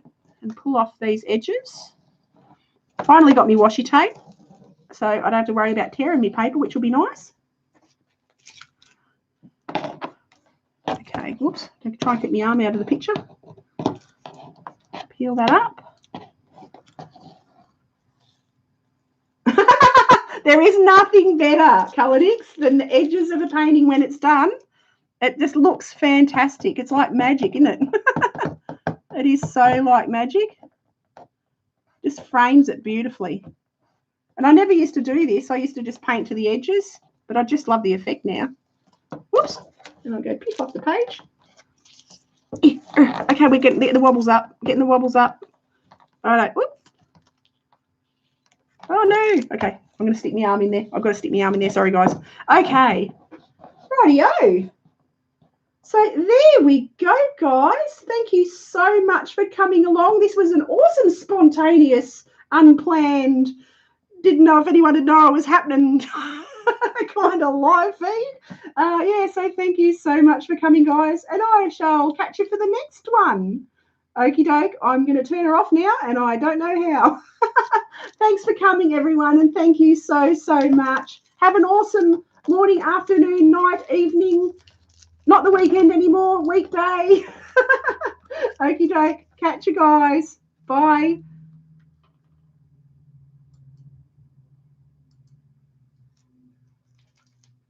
And pull off these edges. Finally got me washi tape. So I don't have to worry about tearing my paper, which will be nice. Okay, whoops. Try and get my arm out of the picture. Peel that up. There is nothing better, Colournics, than the edges of a painting when it's done. It just looks fantastic. It's like magic, isn't it? It is so like magic. Just frames it beautifully. And I never used to do this. I used to just paint to the edges, but I just love the effect now. Whoops. And I'll go pick off the page. Okay, we're getting the wobbles up. Getting the wobbles up. All right. Whoop. Oh, no. Okay, I'm going to stick my arm in there. I've got to stick my arm in there. Sorry, guys. Okay. Rightio. So there we go, guys. Thank you so much for coming along. This was an awesome, spontaneous, unplanned, didn't know if anyone would know it was happening kind of live feed. Yeah, so thank you so much for coming, guys, and I shall catch you for the next one. Okie doke, I'm going to turn her off now, and I don't know how. Thanks for coming, everyone, and thank you so, so much. Have an awesome morning, afternoon, night, evening, not the weekend anymore, weekday. Okie doke, catch you guys. Bye.